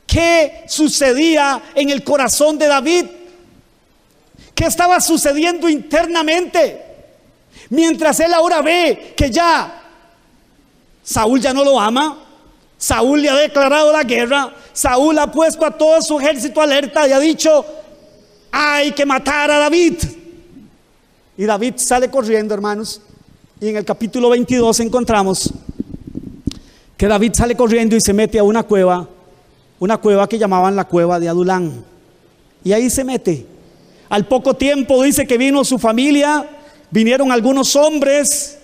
¿qué sucedía en el corazón de David? ¿Qué estaba sucediendo internamente? Mientras él ahora ve que ya Saúl ya no lo ama, Saúl le ha declarado la guerra, Saúl ha puesto a todo su ejército alerta y ha dicho: hay que matar a David. Y David sale corriendo, hermanos. Y en el capítulo 22 encontramos que David sale corriendo y se mete a una cueva que llamaban la cueva de Adulán. Y ahí se mete. Al poco tiempo dice que vino su familia, vinieron algunos hombres,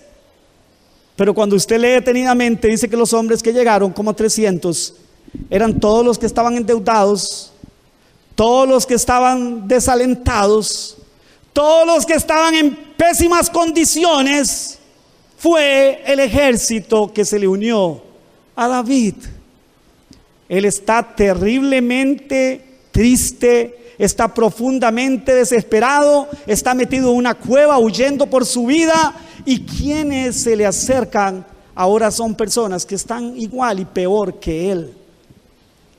pero cuando usted lee detenidamente dice que los hombres que llegaron, como 300, eran todos los que estaban endeudados, todos los que estaban desalentados, todos los que estaban en pésimas condiciones. Fue el ejército que se le unió a David. Él está terriblemente triste, está profundamente desesperado, está metido en una cueva huyendo por su vida, y quienes se le acercan ahora son personas que están igual y peor que él.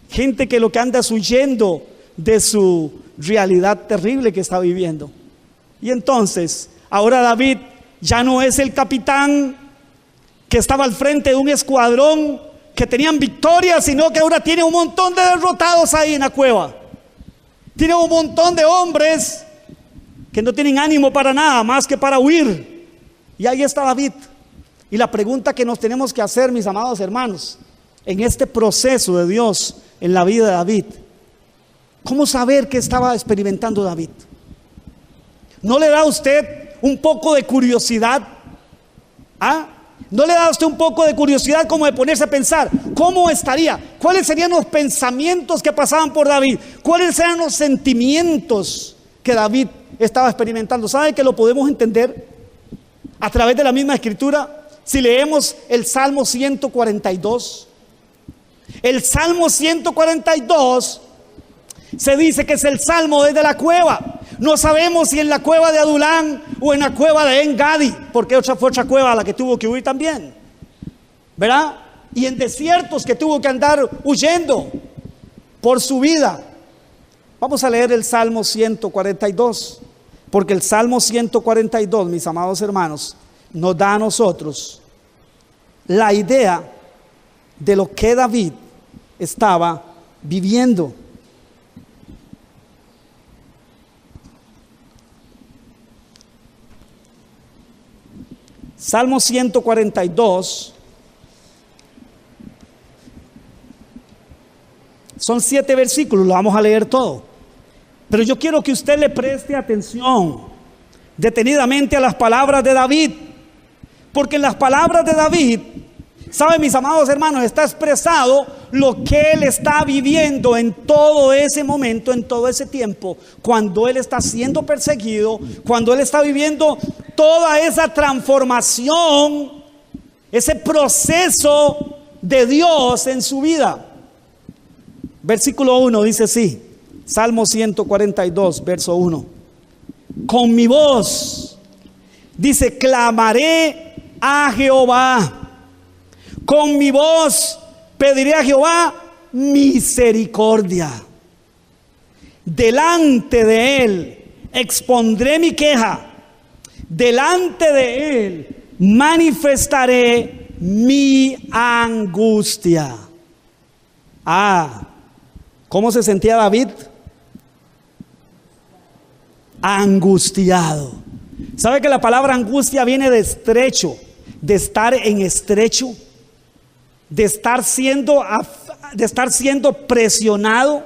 Gente que lo que anda es huyendo de su realidad terrible que está viviendo. Y entonces ahora David ya no es el capitán que estaba al frente de un escuadrón que tenían victoria, sino que ahora tiene un montón de derrotados ahí en la cueva. Tiene un montón de hombres que no tienen ánimo para nada más que para huir. Y ahí está David. Y la pregunta que nos tenemos que hacer, mis amados hermanos, en este proceso de Dios en la vida de David: ¿cómo saber qué estaba experimentando David? ¿No le da a usted un poco de curiosidad? ¿No le da a usted un poco de curiosidad como de ponerse a pensar cómo estaría? ¿Cuáles serían los pensamientos que pasaban por David? ¿Cuáles eran los sentimientos que David estaba experimentando? ¿Sabe que lo podemos entender a través de la misma escritura? Si leemos el Salmo 142. El Salmo 142 se dice que es el Salmo desde la cueva. No sabemos si en la cueva de Adulán o en la cueva de En-Gadi, porque fue otra cueva a la que tuvo que huir también, ¿verdad? Y en desiertos que tuvo que andar huyendo por su vida. Vamos a leer el Salmo 142, porque el Salmo 142, mis amados hermanos, nos da a nosotros la idea de lo que David estaba viviendo. Salmo 142. Son 7 versículos, lo vamos a leer todo. Pero yo quiero que usted le preste atención detenidamente a las palabras de David. Porque en las palabras de David, ¿saben, mis amados hermanos? Está expresado lo que él está viviendo en todo ese momento, en todo ese tiempo, cuando él está siendo perseguido, cuando él está viviendo toda esa transformación, ese proceso de Dios en su vida. Versículo 1 dice así, Salmo 142, verso 1. Con mi voz, dice, clamaré a Jehová. Con mi voz pediré a Jehová misericordia. Delante de él expondré mi queja. Delante de él manifestaré mi angustia. ¿Cómo se sentía David? Angustiado. ¿Sabe que la palabra angustia viene de estrecho, de estar en estrecho, de estar siendo presionado,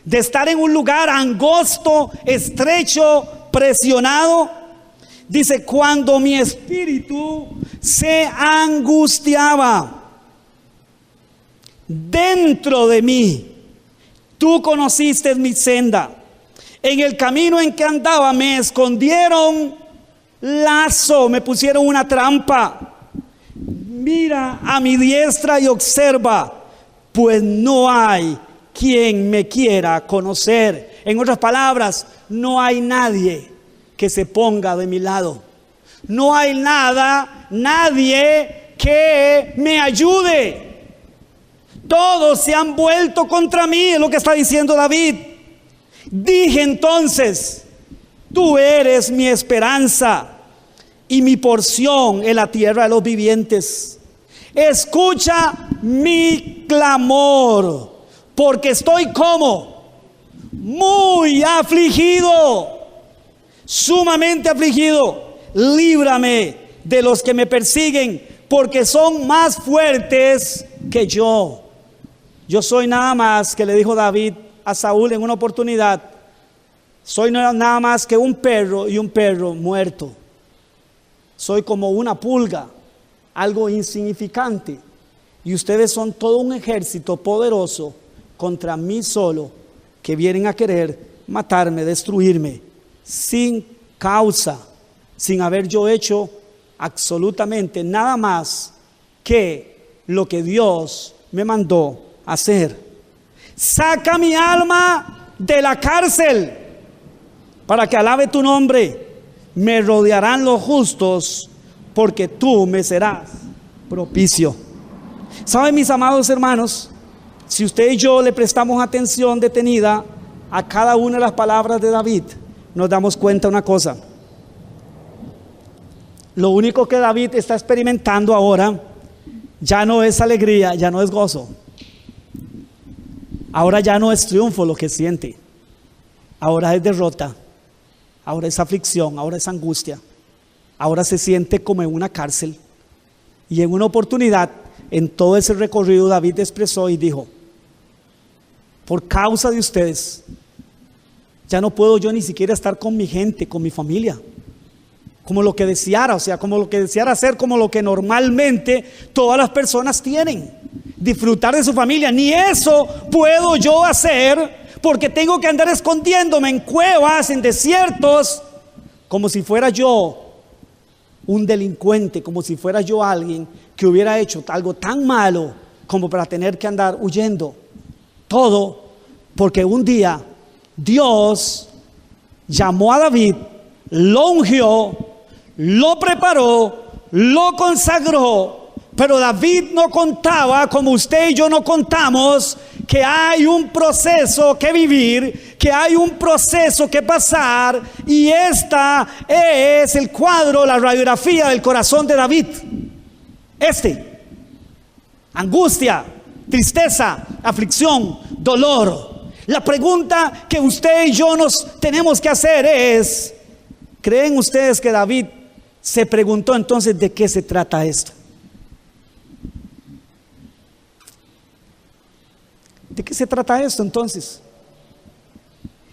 de estar en un lugar angosto, estrecho, presionado? Dice, cuando mi espíritu se angustiaba dentro de mí, tú conociste mi senda. En el camino en que andaba me escondieron lazo, me pusieron una trampa. Mira a mi diestra y observa, pues no hay quien me quiera conocer. En otras palabras, no hay nadie que se ponga de mi lado. No hay nadie que me ayude. Todos se han vuelto contra mí, es lo que está diciendo David. Dije entonces, tú eres mi esperanza y mi porción en la tierra de los vivientes. Escucha mi clamor, porque estoy como muy afligido, sumamente afligido. Líbrame de los que me persiguen, porque son más fuertes que yo. Yo soy nada más, que le dijo David a Saúl en una oportunidad, soy nada más que un perro, y un perro muerto. Soy como una pulga, algo insignificante, y ustedes son todo un ejército poderoso contra mí solo, que vienen a querer matarme, destruirme, sin causa, sin haber yo hecho absolutamente nada más que lo que Dios me mandó hacer. Saca mi alma de la cárcel para que alabe tu nombre. Me rodearán los justos, porque tú me serás propicio. ¿Saben, mis amados hermanos? Si usted y yo le prestamos atención detenida a cada una de las palabras de David, nos damos cuenta de una cosa. Lo único que David está experimentando ahora ya no es alegría, ya no es gozo. Ahora ya no es triunfo lo que siente. Ahora es derrota. Ahora es aflicción, ahora es angustia. Ahora se siente como en una cárcel. Y en una oportunidad, en todo ese recorrido, David expresó y dijo, por causa de ustedes, ya no puedo yo ni siquiera estar con mi gente, con mi familia, como lo que deseara, como lo que deseara hacer, como lo que normalmente todas las personas tienen, disfrutar de su familia. Ni eso puedo yo hacer, porque tengo que andar escondiéndome en cuevas, en desiertos, como si fuera yo un delincuente, como si fuera yo alguien que hubiera hecho algo tan malo como para tener que andar huyendo. Todo porque un día Dios llamó a David, lo ungió, lo preparó, lo consagró. Pero David no contaba, como usted y yo no contamos, que hay un proceso que vivir, que hay un proceso que pasar, y esta es el cuadro, la radiografía del corazón de David. Angustia, tristeza, aflicción, dolor. La pregunta que usted y yo nos tenemos que hacer es, ¿creen ustedes que David se preguntó entonces de qué se trata esto? ¿De qué se trata esto entonces?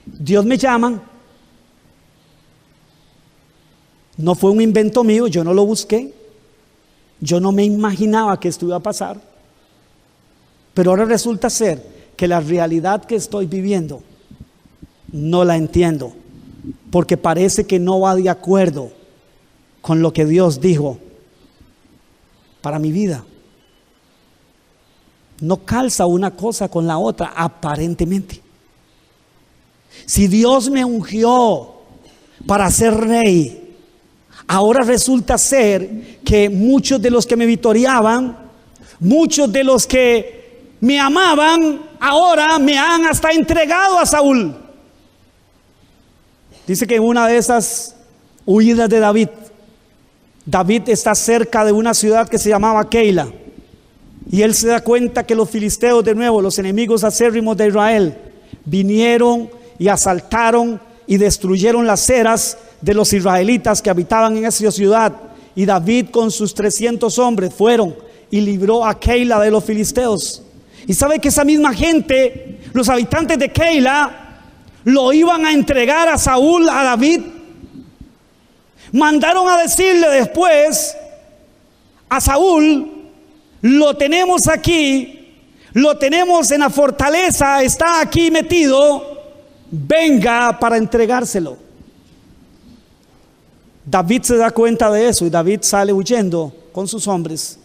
Dios me llama. No fue un invento mío, yo no lo busqué. Yo no me imaginaba que esto iba a pasar. Pero ahora resulta ser que la realidad que estoy viviendo no la entiendo, porque parece que no va de acuerdo con lo que Dios dijo para mi vida. No calza una cosa con la otra, aparentemente. Si Dios me ungió para ser rey, ahora resulta ser que muchos de los que me victoriaban, muchos de los que me amaban, ahora me han hasta entregado a Saúl. Dice que en una de esas huidas de David, David está cerca de una ciudad que se llamaba Keila. Y él se da cuenta que los filisteos, de nuevo, los enemigos acérrimos de Israel, vinieron y asaltaron y destruyeron las eras de los israelitas que habitaban en esa ciudad. Y David con sus 300 hombres fueron y libró a Keila de los filisteos. Y sabe que esa misma gente, los habitantes de Keila, lo iban a entregar a Saúl, a David. Mandaron a decirle después a Saúl: lo tenemos aquí, lo tenemos en la fortaleza, está aquí metido, venga para entregárselo. David se da cuenta de eso y David sale huyendo con sus hombres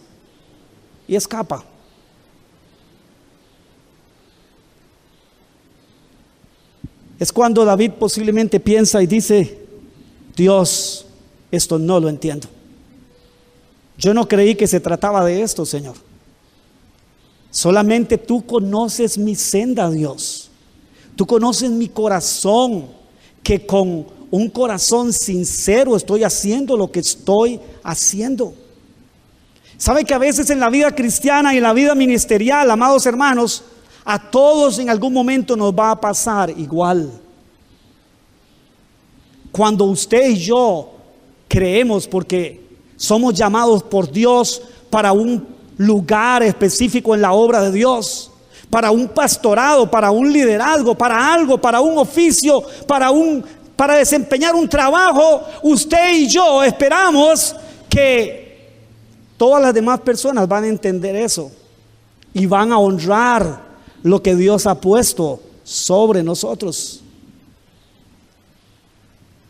y escapa. Es cuando David posiblemente piensa y dice: Dios, esto no lo entiendo. Yo no creí que se trataba de esto, Señor. Solamente tú conoces mi senda, Dios. Tú conoces mi corazón, que con un corazón sincero estoy haciendo lo que estoy haciendo. ¿Sabe que a veces en la vida cristiana y en la vida ministerial, amados hermanos, a todos en algún momento nos va a pasar igual? Cuando usted y yo creemos, porque somos llamados por Dios para un lugar específico en la obra de Dios, para un pastorado, para un liderazgo, para algo, para un oficio, para desempeñar un trabajo, usted y yo esperamos que todas las demás personas van a entender eso y van a honrar lo que Dios ha puesto sobre nosotros.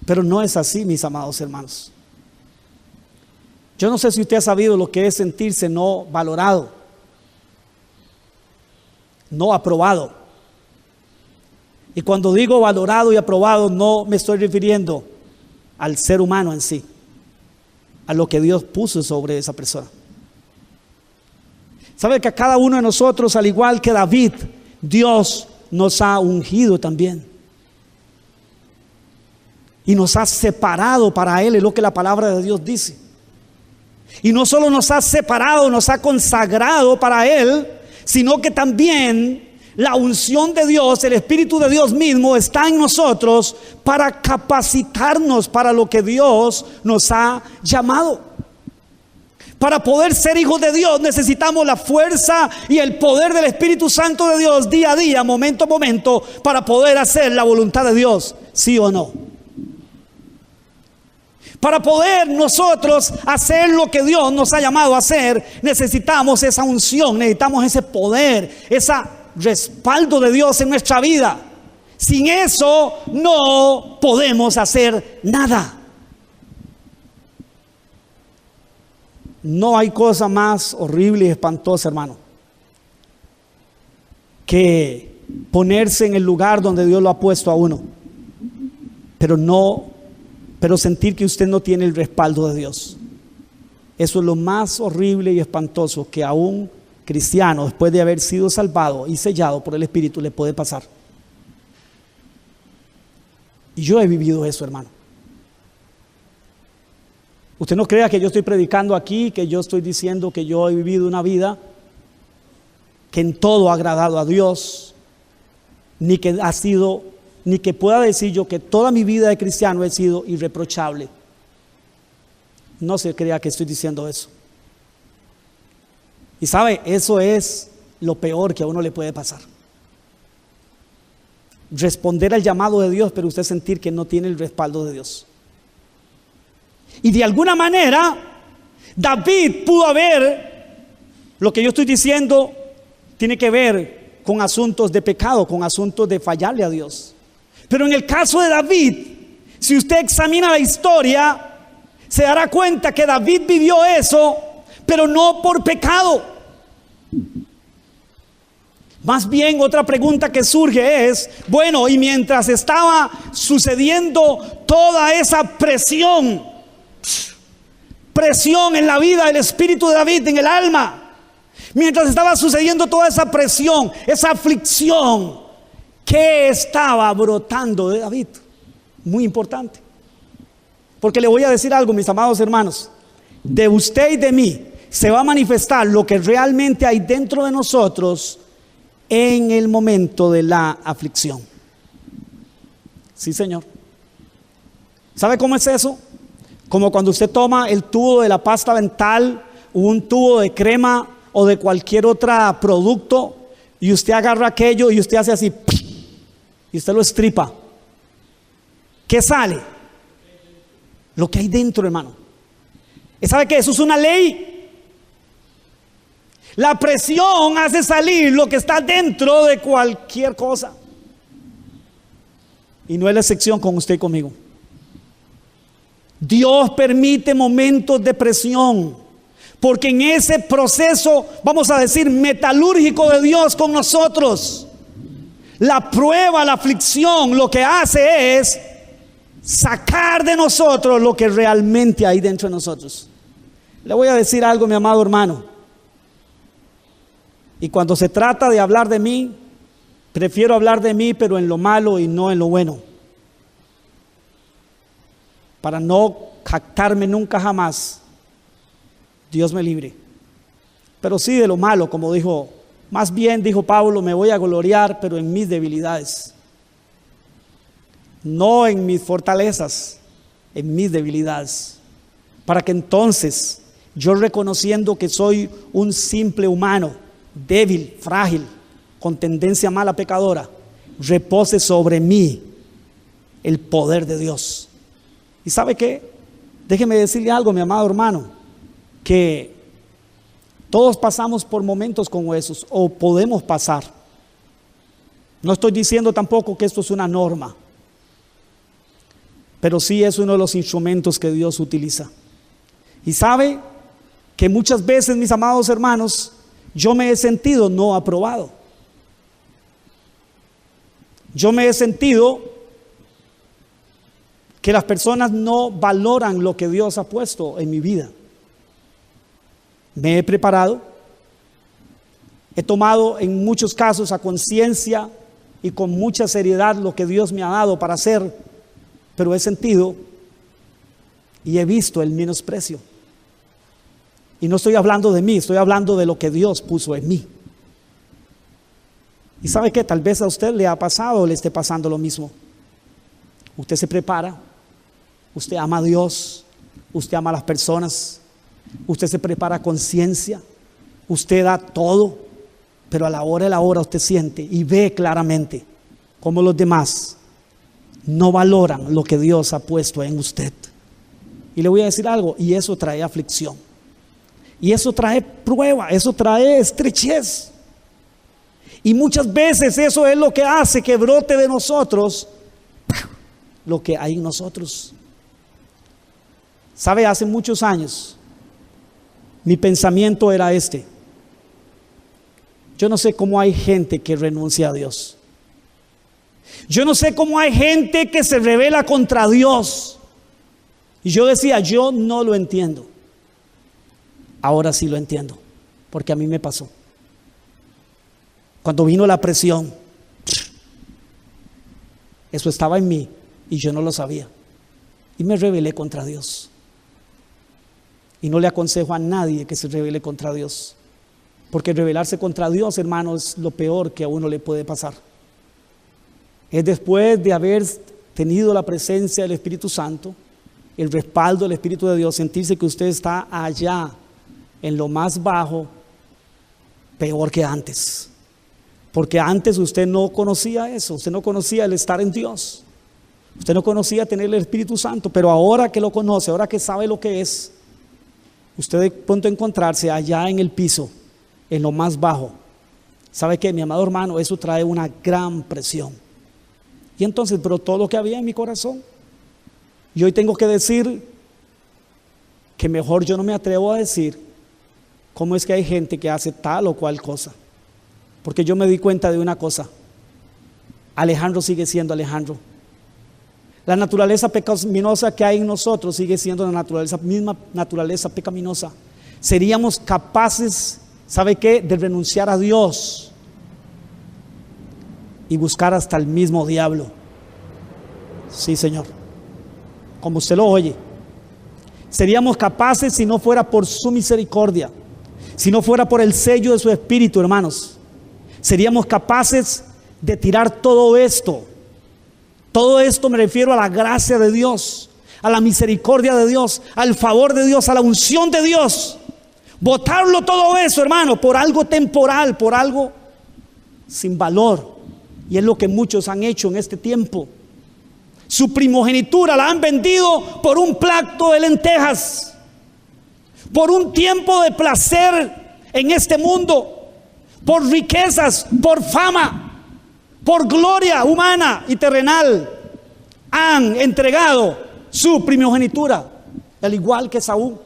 Pero no es así, mis amados hermanos. Yo no sé si usted ha sabido lo que es sentirse no valorado, no aprobado. Y cuando digo valorado y aprobado, no me estoy refiriendo al ser humano en sí, a lo que Dios puso sobre esa persona. ¿Sabe que a cada uno de nosotros, al igual que David, Dios nos ha ungido también? Y nos ha separado para Él, es lo que la palabra de Dios dice. Y no solo nos ha separado, nos ha consagrado para Él, sino que también la unción de Dios, el Espíritu de Dios mismo está en nosotros para capacitarnos para lo que Dios nos ha llamado. Para poder ser hijos de Dios necesitamos la fuerza y el poder del Espíritu Santo de Dios día a día, momento a momento, para poder hacer la voluntad de Dios, ¿sí o no? Para poder nosotros hacer lo que Dios nos ha llamado a hacer, necesitamos esa unción, necesitamos ese poder, ese respaldo de Dios en nuestra vida. Sin eso no podemos hacer nada. No hay cosa más horrible y espantosa, hermano, que ponerse en el lugar donde Dios lo ha puesto a uno, pero sentir que usted no tiene el respaldo de Dios. Eso es lo más horrible y espantoso que a un cristiano, después de haber sido salvado y sellado por el Espíritu, le puede pasar. Y yo he vivido eso, hermano. Usted no crea que yo estoy predicando aquí, que yo estoy diciendo que yo he vivido una vida que en todo ha agradado a Dios, ni que pueda decir yo que toda mi vida de cristiano he sido irreprochable. No se crea que estoy diciendo eso. Y sabe, eso es lo peor que a uno le puede pasar. Responder al llamado de Dios, pero usted sentir que no tiene el respaldo de Dios. Y de alguna manera, David pudo haber, lo que yo estoy diciendo tiene que ver con asuntos de pecado, con asuntos de fallarle a Dios. Pero en el caso de David, si usted examina la historia, se dará cuenta que David vivió eso, pero no por pecado. Más bien, otra pregunta que surge es, bueno, y mientras estaba sucediendo toda esa presión en la vida del espíritu de David, en el alma, mientras estaba sucediendo toda esa presión, esa aflicción, ¿qué estaba brotando de David? Muy importante. Porque le voy a decir algo, mis amados hermanos, de usted y de mí se va a manifestar lo que realmente hay dentro de nosotros en el momento de la aflicción. Sí, Señor. ¿Sabe cómo es eso? Como cuando usted toma el tubo de la pasta dental, o un tubo de crema o de cualquier otro producto, y usted agarra aquello y usted hace así, y usted lo estripa. ¿Qué sale? lo que hay dentro, hermano. ¿Y sabe qué? Eso es una ley. La presión hace salir lo que está dentro de cualquier cosa. Y no es la excepción con usted y conmigo. Dios permite momentos de presión, porque en ese proceso, vamos a decir, metalúrgico de Dios con nosotros, la prueba, la aflicción, lo que hace es sacar de nosotros lo que realmente hay dentro de nosotros. Le voy a decir algo, mi amado hermano. Y cuando se trata de hablar de mí, prefiero hablar de mí, pero en lo malo y no en lo bueno, para no jactarme nunca jamás. Dios me libre. Pero sí de lo malo, como dijo, más bien dijo Pablo, me voy a gloriar, pero en mis debilidades. No en mis fortalezas, en mis debilidades. Para que entonces, yo reconociendo que soy un simple humano, débil, frágil, con tendencia mala, pecadora, repose sobre mí el poder de Dios. ¿Y sabe qué? Déjeme decirle algo, mi amado hermano, que todos pasamos por momentos como esos, o podemos pasar. No estoy diciendo tampoco que esto es una norma, pero sí es uno de los instrumentos que Dios utiliza. Y sabe que muchas veces, mis amados hermanos, yo me he sentido no aprobado. Yo me he sentido que las personas no valoran lo que Dios ha puesto en mi vida. Me he preparado, he tomado en muchos casos a conciencia y con mucha seriedad lo que Dios me ha dado para hacer, pero he sentido y he visto el menosprecio. Y no estoy hablando de mí, estoy hablando de lo que Dios puso en mí. Y sabe que tal vez a usted le ha pasado o le esté pasando lo mismo. Usted se prepara, usted ama a Dios, usted ama a las personas, usted se prepara a conciencia, usted da todo, pero a la hora de la hora usted siente y ve claramente cómo los demás no valoran lo que Dios ha puesto en usted. Y le voy a decir algo, y eso trae aflicción, y eso trae prueba, eso trae estrechez. Y muchas veces eso es lo que hace que brote de nosotros lo que hay en nosotros. Sabe, hace muchos años mi pensamiento era este: yo no sé cómo hay gente que renuncia a Dios. Yo no sé cómo hay gente que se rebela contra Dios. Y yo decía, yo no lo entiendo. Ahora sí lo entiendo, porque a mí me pasó. Cuando vino la presión, eso estaba en mí y yo no lo sabía. Y me rebelé contra Dios. Y no le aconsejo a nadie que se rebele contra Dios, porque rebelarse contra Dios, hermano, es lo peor que a uno le puede pasar. Es después de haber tenido la presencia del Espíritu Santo, el respaldo del Espíritu de Dios, sentirse que usted está allá en lo más bajo, peor que antes. Porque antes usted no conocía eso, usted no conocía el estar en Dios, usted no conocía tener el Espíritu Santo, pero ahora que lo conoce, ahora que sabe lo que es, usted de pronto encontrarse allá en el piso, en lo más bajo. ¿Sabe qué, mi amado hermano? Eso trae una gran presión. Y entonces brotó lo que había en mi corazón. Y hoy tengo que decir que mejor yo no me atrevo a decir cómo es que hay gente que hace tal o cual cosa. Porque yo me di cuenta de una cosa: Alejandro sigue siendo Alejandro. La naturaleza pecaminosa que hay en nosotros sigue siendo la misma naturaleza pecaminosa. Seríamos capaces, ¿sabe qué?, de renunciar a Dios y buscar hasta el mismo diablo. Sí, Señor, como usted lo oye. Seríamos capaces si no fuera por su misericordia, si no fuera por el sello de su Espíritu, hermanos. Seríamos capaces de tirar todo esto. Todo esto me refiero a la gracia de Dios, a la misericordia de Dios, al favor de Dios, a la unción de Dios. Botarlo todo eso, hermano, por algo temporal, por algo sin valor. Y es lo que muchos han hecho en este tiempo. Su primogenitura la han vendido por un plato de lentejas, por un tiempo de placer en este mundo, por riquezas, por fama, por gloria humana y terrenal. Han entregado su primogenitura, al igual que Saúl.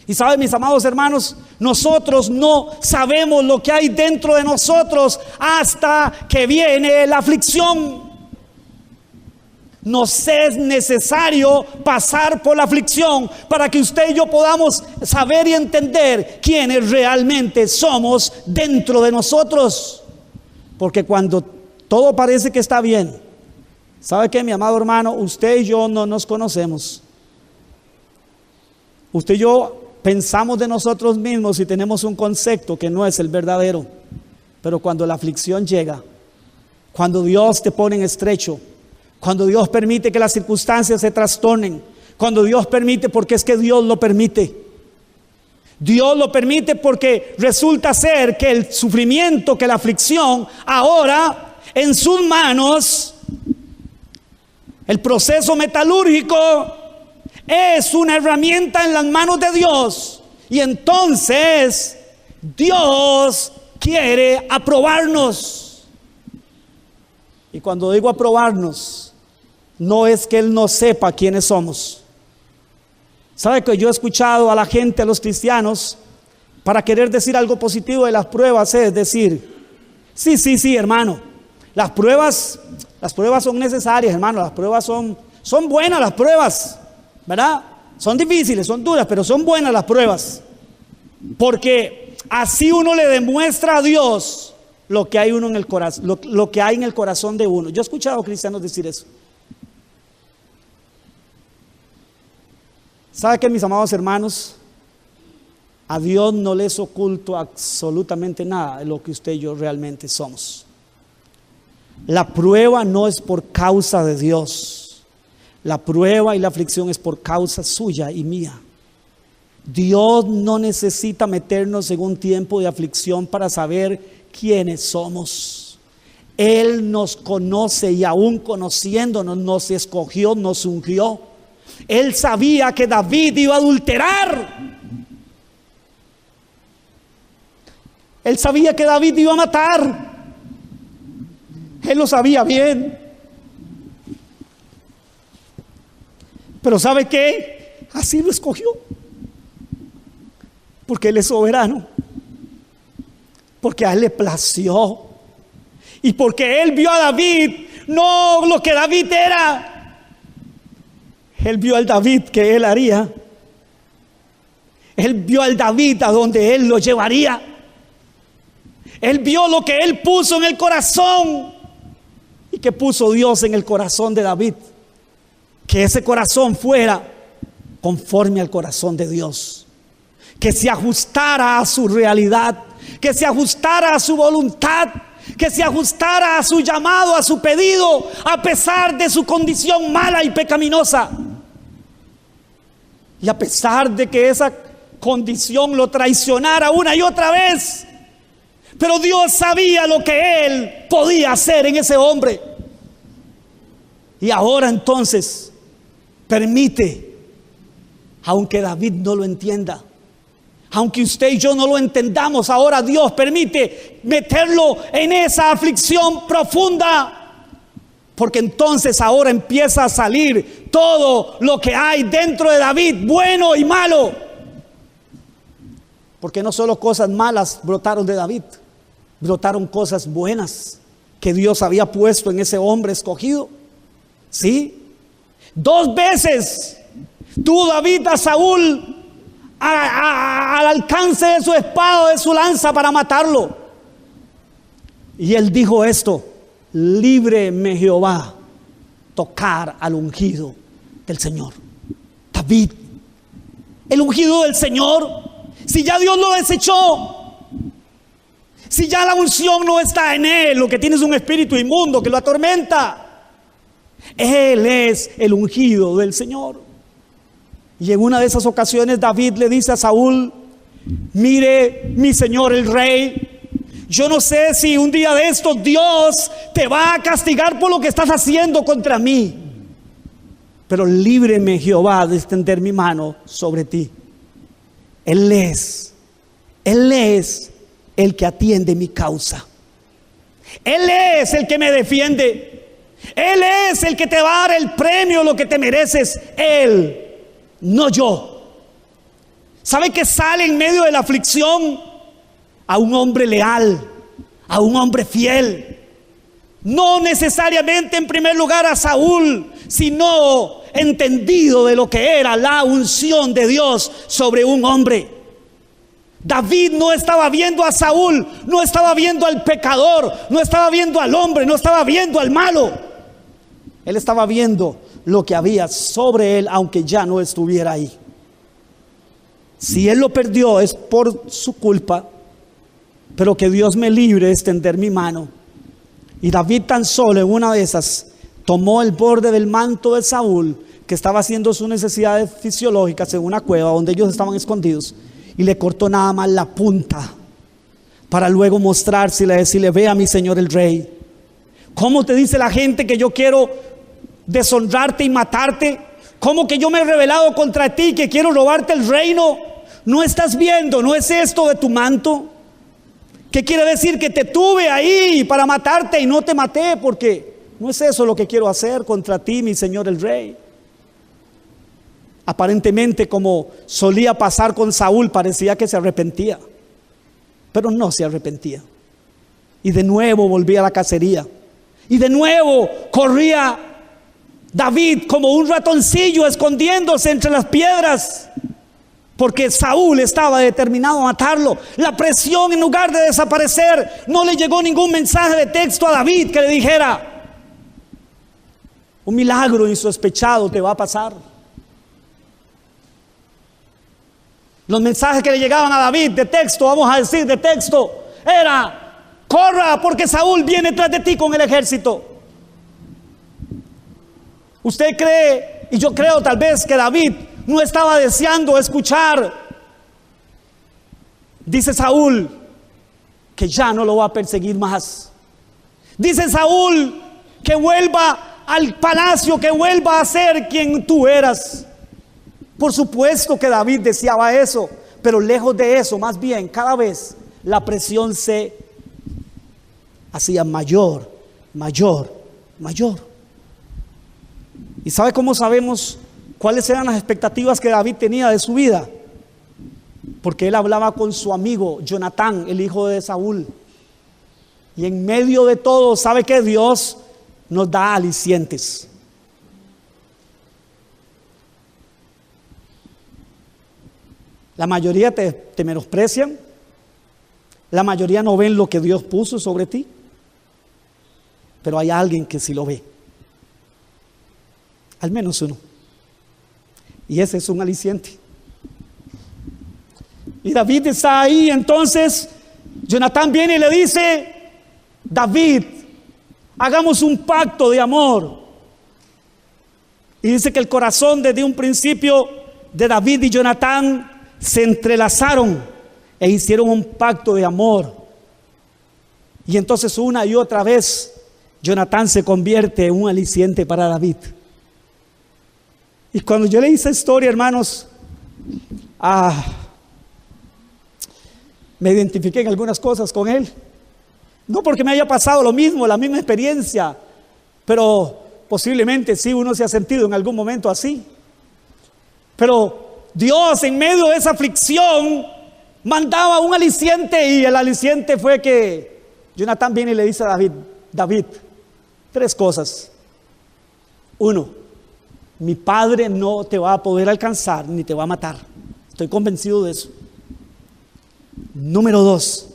Y saben, mis amados hermanos, nosotros no sabemos lo que hay dentro de nosotros hasta que viene la aflicción. Nos es necesario pasar por la aflicción para que usted y yo podamos saber y entender quiénes realmente somos dentro de nosotros. Porque cuando todo parece que está bien, ¿sabe qué, mi amado hermano? Usted y yo no nos conocemos. Usted y yo pensamos de nosotros mismos y tenemos un concepto que no es el verdadero. Pero cuando la aflicción llega, cuando Dios te pone en estrecho, cuando Dios permite que las circunstancias se trastornen, cuando Dios permite, porque es que Dios lo permite. Dios lo permite porque resulta ser que el sufrimiento, que la aflicción, ahora en sus manos, el proceso metalúrgico es una herramienta en las manos de Dios. Y entonces Dios quiere aprobarnos. Y cuando digo aprobarnos, no es que Él no sepa quiénes somos. ¿Sabe que yo he escuchado a la gente, a los cristianos, para querer decir algo positivo de las pruebas, es decir, sí, hermano, las pruebas son necesarias, hermano, las pruebas son buenas, las pruebas, ¿verdad? Son difíciles, son duras, pero son buenas las pruebas, porque así uno le demuestra a Dios lo que hay uno en el corazón, lo que hay en el corazón de uno. Yo he escuchado cristianos decir eso. ¿Sabe qué, mis amados hermanos? A Dios no le es oculto absolutamente nada de lo que usted y yo realmente somos. La prueba no es por causa de Dios. La prueba y la aflicción es por causa suya y mía. Dios no necesita meternos en un tiempo de aflicción para saber quiénes somos. Él nos conoce y aún conociéndonos nos escogió, nos ungió. Él sabía que David iba a adulterar. Él sabía que David iba a matar. Él lo sabía bien. Pero ¿sabe qué? Así lo escogió. Porque Él es soberano. Porque a Él le plació. Y porque Él vio a David, no lo que David era. Él vio al David que Él haría. Él vio al David a donde Él lo llevaría. Él vio lo que Él puso en el corazón. ¿Y qué puso Dios en el corazón de David? Que ese corazón fuera conforme al corazón de Dios. Que se ajustara a su realidad. Que se ajustara a su voluntad. Que se ajustara a su llamado, a su pedido, a pesar de su condición mala y pecaminosa. Y a pesar de que esa condición lo traicionara una y otra vez. Pero Dios sabía lo que Él podía hacer en ese hombre. Y ahora entonces permite, aunque David no lo entienda, aunque usted y yo no lo entendamos, ahora Dios permite meterlo en esa aflicción profunda. Porque entonces ahora empieza a salir todo lo que hay dentro de David, bueno y malo. Porque no solo cosas malas brotaron de David, brotaron cosas buenas que Dios había puesto en ese hombre escogido. ¿Sí? 2 veces tuvo David a Saúl al alcance de su espada, de su lanza para matarlo. Y él dijo esto: líbreme Jehová tocar al ungido del Señor. David, el ungido del Señor. Si ya Dios lo desechó, si ya la unción no está en él, lo que tiene es un espíritu inmundo que lo atormenta. Él es el ungido del Señor. Y en una de esas ocasiones David le dice a Saúl: mire, mi señor el rey, yo no sé si un día de estos Dios te va a castigar por lo que estás haciendo contra mí. pero líbreme, Jehová, de extender mi mano sobre ti. Él es el que atiende mi causa. Él es el que me defiende. Él es el que te va a dar el premio, lo que te mereces. Él, no yo. ¿Sabe que sale en medio de la aflicción a un hombre leal, a un hombre fiel? No necesariamente en primer lugar a Saúl, sino entendido de lo que era la unción de Dios sobre un hombre. David no estaba viendo a Saúl, no estaba viendo al pecador, no estaba viendo al hombre, no estaba viendo al malo. Él estaba viendo lo que había sobre él, aunque ya no estuviera ahí. Si él lo perdió es por su culpa, pero que Dios me libre de extender mi mano. Y David tan solo en una de esas tomó el borde del manto de Saúl, que estaba haciendo sus necesidades fisiológicas en una cueva donde ellos estaban escondidos, y le cortó nada más la punta para luego mostrársela y decirle: vea, mi señor el rey, ¿cómo te dice la gente que yo quiero deshonrarte y matarte? ¿Cómo que yo me he rebelado contra ti, que quiero robarte el reino? ¿No estás viendo? ¿No es esto de tu manto? ¿Qué quiere decir? Que te tuve ahí para matarte y no te maté, porque no es eso lo que quiero hacer contra ti, mi señor el rey. Aparentemente, como solía pasar con Saúl, parecía que se arrepentía, pero no se arrepentía. Y de nuevo volvía a la cacería, y de nuevo corría David como un ratoncillo escondiéndose entre las piedras, porque Saúl estaba determinado a matarlo. La presión, en lugar de desaparecer, no le llegó ningún mensaje de texto a David que le dijera: un milagro insospechado te va a pasar. Los mensajes que le llegaban a David de texto, vamos a decir de texto, era: corra, porque Saúl viene tras de ti con el ejército. Usted cree, y yo creo tal vez, que David no estaba deseando escuchar, dice Saúl, que ya no lo va a perseguir más. Dice Saúl que vuelva al palacio, que vuelva a ser quien tú eras. Por supuesto que David deseaba eso, pero lejos de eso, más bien, cada vez la presión se hacía mayor. ¿Y sabe cómo sabemos cuáles eran las expectativas que David tenía de su vida? Porque él hablaba con su amigo Jonatán, el hijo de Saúl. Y en medio de todo, ¿sabe qué? Dios nos da alicientes. La mayoría te menosprecian. La mayoría no ven lo que Dios puso sobre ti. Pero hay alguien que sí lo ve. Al menos uno. Y ese es un aliciente. Y David está ahí. Entonces Jonatán viene y le dice: David, hagamos un pacto de amor. Y dice que el corazón desde un principio de David y Jonatán se entrelazaron e hicieron un pacto de amor. Y entonces una y otra vez Jonatán se convierte en un aliciente para David. Y cuando yo leí esa historia, hermanos, me identifiqué en algunas cosas con él. No porque me haya pasado lo mismo, la misma experiencia, pero posiblemente sí uno se ha sentido en algún momento así. Pero Dios, en medio de esa aflicción, mandaba un aliciente, y el aliciente fue que Jonatán viene y le dice a David: David, 3 cosas. 1, mi padre no te va a poder alcanzar ni te va a matar. Estoy convencido de eso. Número 2,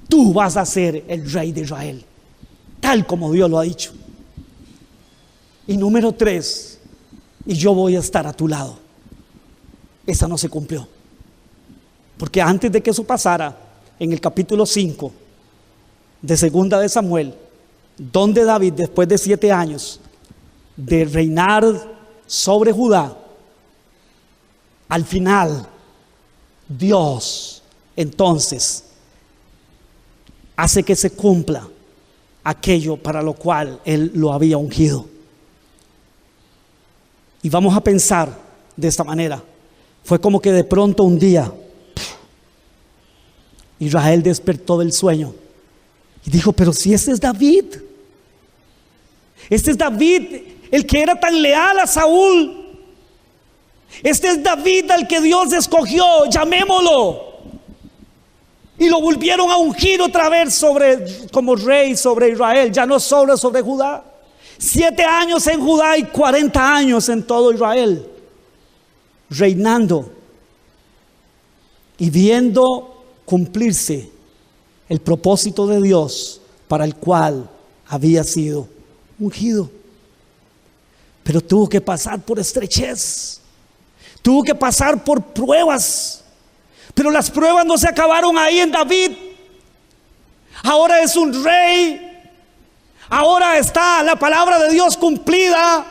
tú vas a ser el rey de Israel, tal como Dios lo ha dicho. Y número 3, y yo voy a estar a tu lado. Esa no se cumplió. Porque antes de que eso pasara, en el capítulo 5 de Segunda de Samuel, donde David, después de 7 años de reinar sobre Judá, al final Dios entonces hace que se cumpla aquello para lo cual él lo había ungido. Y vamos a pensar de esta manera. Fue como que de pronto un día Israel despertó del sueño y dijo: pero si este es David. Este es David, el que era tan leal a Saúl. Este es David al que Dios escogió, llamémoslo. Y lo volvieron a ungir otra vez como rey sobre Israel, ya no solo sobre Judá. 7 años en Judá y 40 años en todo Israel, reinando y viendo cumplirse el propósito de Dios para el cual había sido ungido. Pero tuvo que pasar por estrechez, tuvo que pasar por pruebas. Pero las pruebas no se acabaron ahí en David. Ahora es un rey. Ahora está la palabra de Dios cumplida.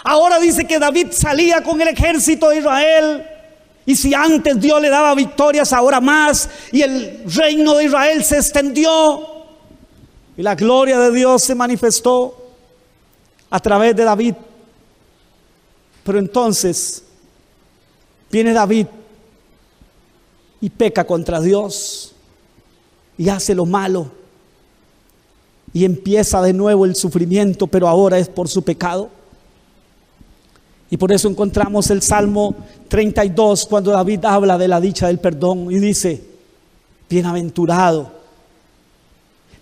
Ahora dice que David salía con el ejército de Israel. Y si antes Dios le daba victorias, ahora más. Y el reino de Israel se extendió. Y la gloria de Dios se manifestó a través de David. Pero entonces viene David y peca contra Dios y hace lo malo y empieza de nuevo el sufrimiento, pero ahora es por su pecado. Y por eso encontramos el Salmo 32 cuando David habla de la dicha del perdón y dice: bienaventurado,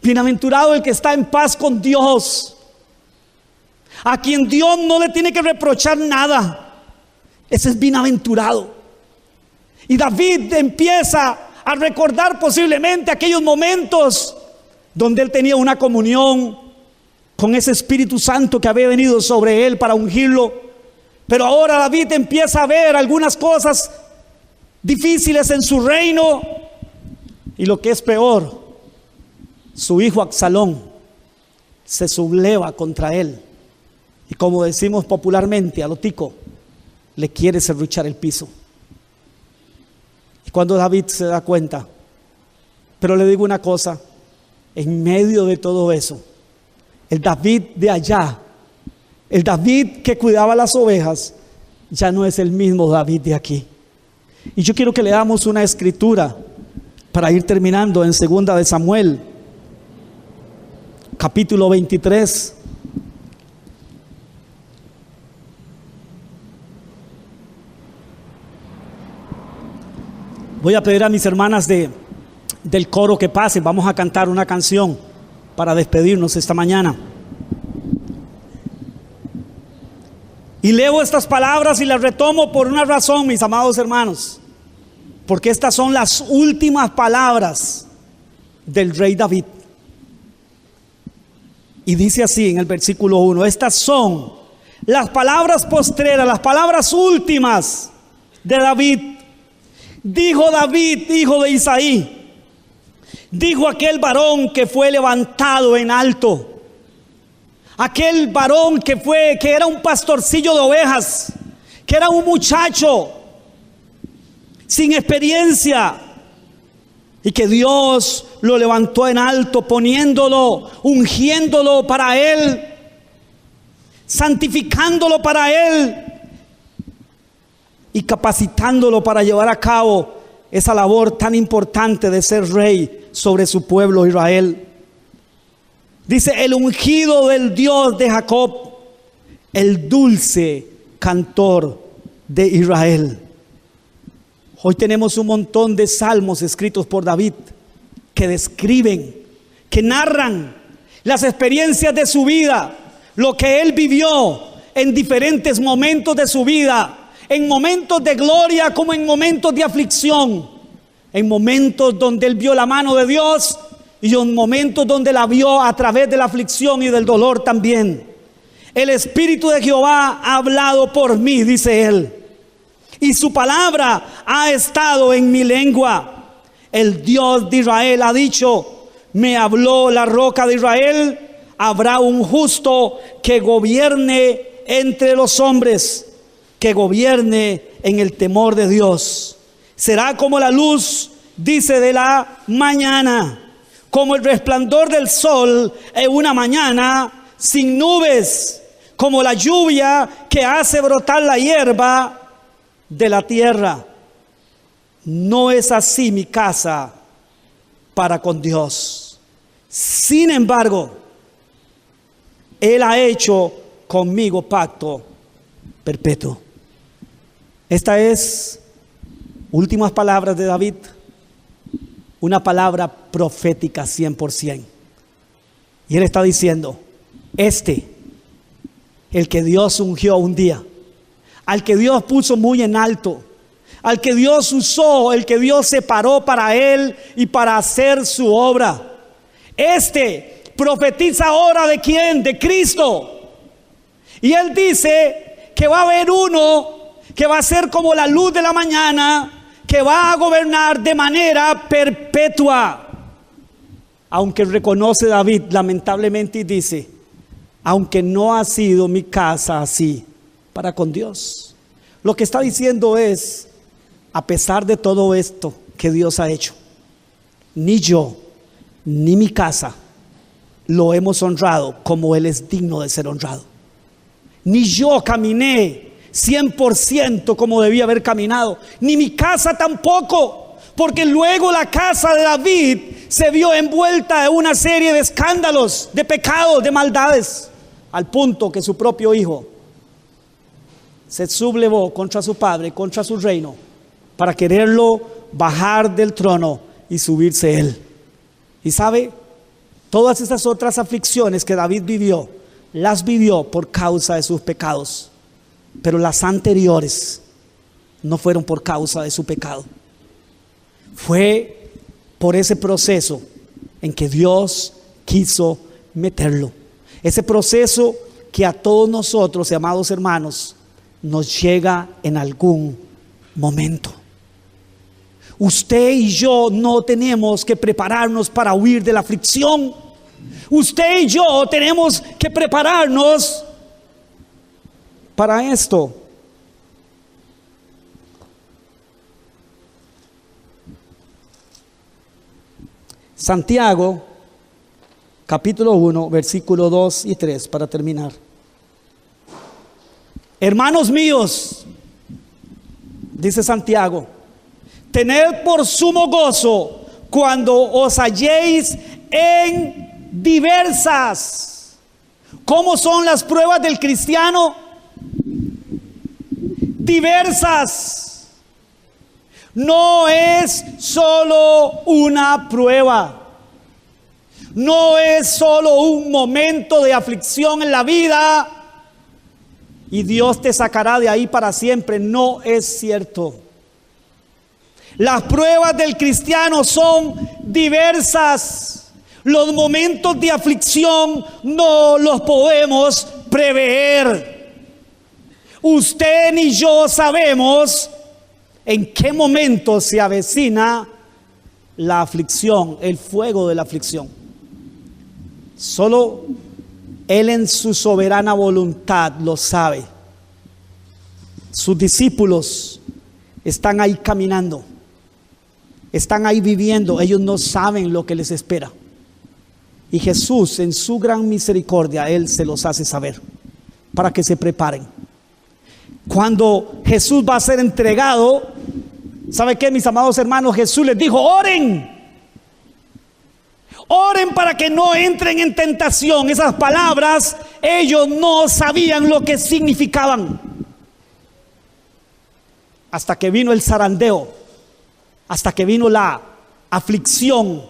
bienaventurado el que está en paz con Dios, a quien Dios no le tiene que reprochar nada. Ese es bienaventurado. Y David empieza a recordar posiblemente aquellos momentos donde él tenía una comunión con ese Espíritu Santo que había venido sobre él para ungirlo. Pero ahora David empieza a ver algunas cosas difíciles en su reino. Y lo que es peor, su hijo Absalón se subleva contra él. Y como decimos popularmente, a lo tico, le quiere serruchar el piso. Y cuando David se da cuenta, pero le digo una cosa, en medio de todo eso, el David de allá, el David que cuidaba las ovejas, ya no es el mismo David de aquí. Y yo quiero que leamos una escritura para ir terminando en 2 de Samuel, capítulo 23. Voy a pedir a mis hermanas del coro que pasen. Vamos a cantar una canción para despedirnos esta mañana. Y leo estas palabras y las retomo por una razón, mis amados hermanos, porque estas son las últimas palabras del rey David. Y dice así en el versículo 1: estas son las palabras postreras, las palabras últimas de David. Dijo David, hijo de Isaí, dijo aquel varón que fue levantado en alto, aquel varón que era un pastorcillo de ovejas, que era un muchacho sin experiencia, y que Dios lo levantó en alto, poniéndolo, ungiéndolo para él, santificándolo para él y capacitándolo para llevar a cabo esa labor tan importante de ser rey sobre su pueblo Israel. Dice: el ungido del Dios de Jacob, el dulce cantor de Israel. Hoy tenemos un montón de salmos escritos por David que describen, que narran las experiencias de su vida, lo que él vivió en diferentes momentos de su vida, en momentos de gloria como en momentos de aflicción, en momentos donde él vio la mano de Dios y en momentos donde la vio a través de la aflicción y del dolor también. El Espíritu de Jehová ha hablado por mí, dice él, y su palabra ha estado en mi lengua. El Dios de Israel ha dicho: me habló la roca de Israel, habrá un justo que gobierne entre los hombres, que gobierne en el temor de Dios. Será como la luz, dice, de la mañana, como el resplandor del sol en una mañana sin nubes. como la lluvia que hace brotar la hierba de la tierra. No es así mi casa para con Dios. Sin embargo, Él ha hecho conmigo pacto perpetuo. Esta es, últimas palabras de David, una palabra profética 100%. Y él está diciendo, el que Dios ungió un día, al que Dios puso muy en alto, al que Dios usó, el que Dios separó para él y para hacer su obra. Profetiza ahora ¿de quién? De Cristo. Y él dice que va a haber uno que va a ser como la luz de la mañana, que va a gobernar de manera perpetua. Aunque reconoce David lamentablemente y dice, aunque no ha sido mi casa así para con Dios. Lo que está diciendo es, a pesar de todo esto que Dios ha hecho, ni yo, ni mi casa lo hemos honrado como Él es digno de ser honrado. Ni yo caminé 100% como debía haber caminado, ni mi casa tampoco, porque luego la casa de David se vio envuelta en una serie de escándalos, de pecados, de maldades, al punto que su propio hijo se sublevó contra su padre, contra su reino, para quererlo bajar del trono y subirse él. Y sabe, todas esas otras aflicciones que David vivió, las vivió por causa de sus pecados, pero las anteriores no fueron por causa de su pecado. Fue por ese proceso en que Dios quiso meterlo. Ese proceso que a todos nosotros, amados hermanos, nos llega en algún momento. Usted y yo no tenemos que prepararnos para huir de la aflicción. Usted y yo tenemos que prepararnos para esto. Santiago, capítulo 1, versículo 2 y 3, para terminar. Hermanos míos, dice Santiago, tened por sumo gozo cuando os halléis en diversas. ¿Cómo son las pruebas del cristiano? Diversas. No es solo una prueba. No es solo un momento de aflicción en la vida y Dios te sacará de ahí para siempre. No es cierto. Las pruebas del cristiano son diversas. Los momentos de aflicción no los podemos prever. Usted ni yo sabemos en qué momento se avecina la aflicción, el fuego de la aflicción. Solo Él en su soberana voluntad lo sabe. Sus discípulos están ahí caminando, están ahí viviendo, ellos no saben lo que les espera. Y Jesús en su gran misericordia, Él se los hace saber para que se preparen. Cuando Jesús va a ser entregado, ¿sabe qué, mis amados hermanos? Jesús les dijo, oren. Oren para que no entren en tentación. Esas palabras ellos no sabían lo que significaban. Hasta que vino el zarandeo, hasta que vino la aflicción,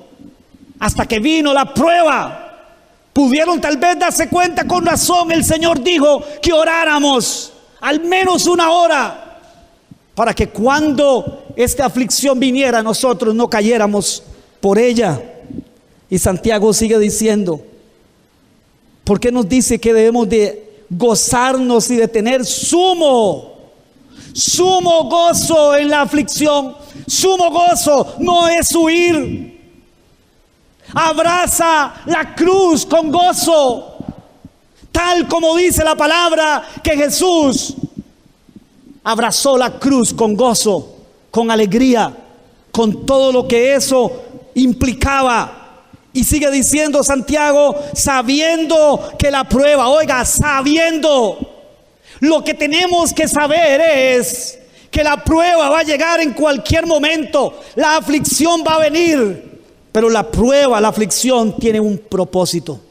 hasta que vino la prueba, pudieron tal vez darse cuenta. Con razón el Señor dijo que oráramos al menos una hora, para que cuando esta aflicción viniera nosotros no cayéramos por ella. Y Santiago sigue diciendo, ¿por qué nos dice que debemos de gozarnos y de tener sumo gozo en la aflicción? Sumo gozo no es huir. Abraza la cruz con gozo, tal como dice la palabra que Jesús abrazó la cruz con gozo, con alegría, con todo lo que eso implicaba. Y sigue diciendo Santiago, sabiendo que la prueba, oiga, sabiendo, lo que tenemos que saber es que la prueba va a llegar en cualquier momento, la aflicción va a venir, pero la prueba, la aflicción tiene un propósito: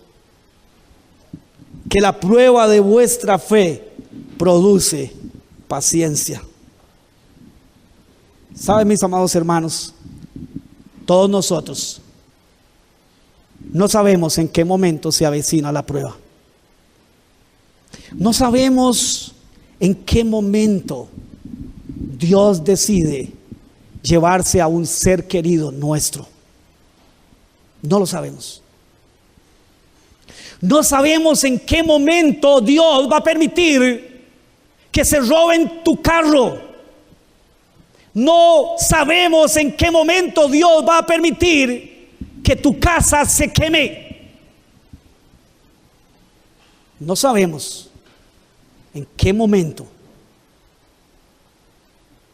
que la prueba de vuestra fe produce paciencia. ¿Saben, mis amados hermanos? Todos nosotros no sabemos en qué momento se avecina la prueba. No sabemos en qué momento Dios decide llevarse a un ser querido nuestro. No lo sabemos. No sabemos en qué momento Dios va a permitir que se roben tu carro. No sabemos en qué momento Dios va a permitir que tu casa se queme. No sabemos en qué momento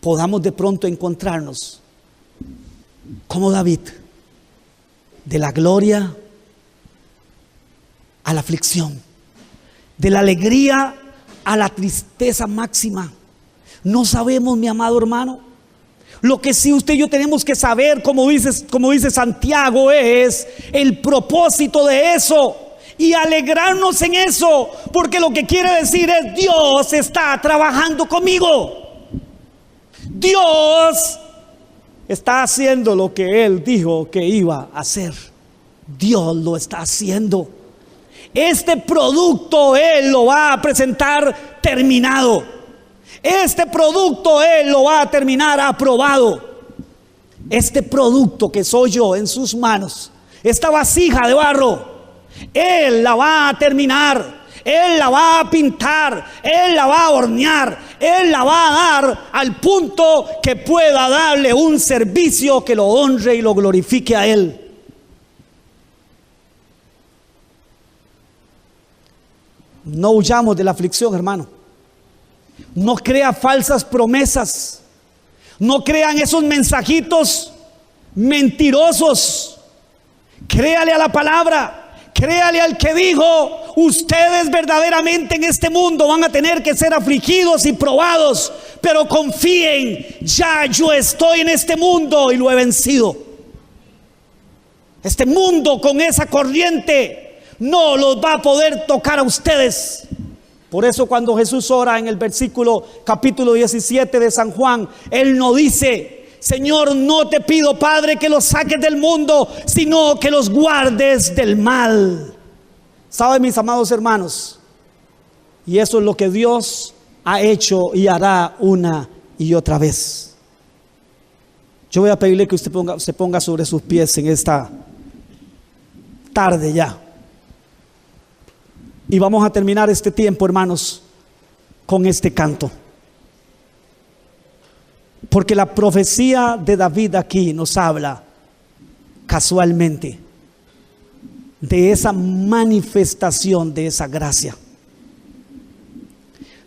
podamos de pronto encontrarnos como David, de la gloria a la aflicción, de la alegría a la tristeza máxima. No sabemos, mi amado hermano. Lo que sí usted y yo tenemos que saber, como dice Santiago, es el propósito de eso y alegrarnos en eso, porque lo que quiere decir es: Dios está trabajando conmigo. Dios está haciendo lo que Él dijo que iba a hacer. Dios lo está haciendo. Este producto Él lo va a presentar terminado. Este producto Él lo va a terminar aprobado. Este producto que soy yo en sus manos, esta vasija de barro, Él la va a terminar. Él la va a pintar, Él la va a hornear, Él la va a dar al punto que pueda darle un servicio que lo honre y lo glorifique a Él. No huyamos de la aflicción, hermano. No crea falsas promesas. No crean esos mensajitos mentirosos. Créale a la palabra. Créale al que dijo: ustedes verdaderamente en este mundo van a tener que ser afligidos y probados, pero confíen, ya yo estoy en este mundo y lo he vencido. Este mundo con esa corriente no los va a poder tocar a ustedes. Por eso cuando Jesús ora en el capítulo 17 de San Juan, Él no dice: Señor, no te pido, Padre, que los saques del mundo, sino que los guardes del mal. ¿Saben, mis amados hermanos? Y eso es lo que Dios ha hecho y hará una y otra vez. Yo voy a pedirle que usted se ponga sobre sus pies en esta tarde ya. Y vamos a terminar este tiempo, hermanos, con este canto. Porque la profecía de David aquí nos habla casualmente de esa manifestación de esa gracia.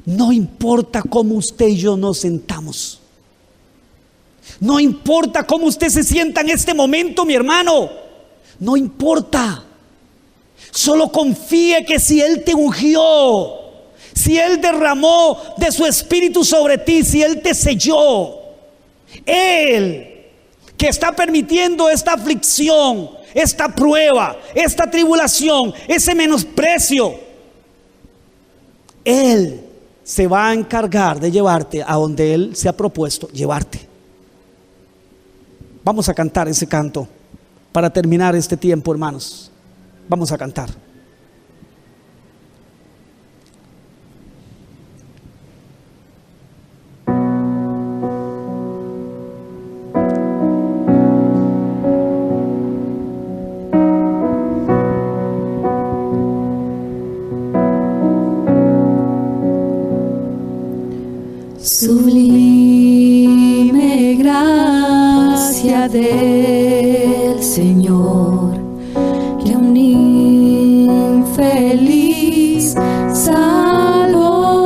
No importa cómo usted y yo nos sentamos. No importa cómo usted se sienta en este momento, mi hermano. No importa. Solo confíe que si Él te ungió, si Él derramó de su espíritu sobre ti, si Él te selló, Él que está permitiendo esta aflicción, esta prueba, esta tribulación, ese menosprecio, Él se va a encargar de llevarte a donde Él se ha propuesto llevarte. Vamos a cantar ese canto para terminar este tiempo, hermanos. Vamos a cantar. Sublime gracia del Señor, que a un infeliz salvó.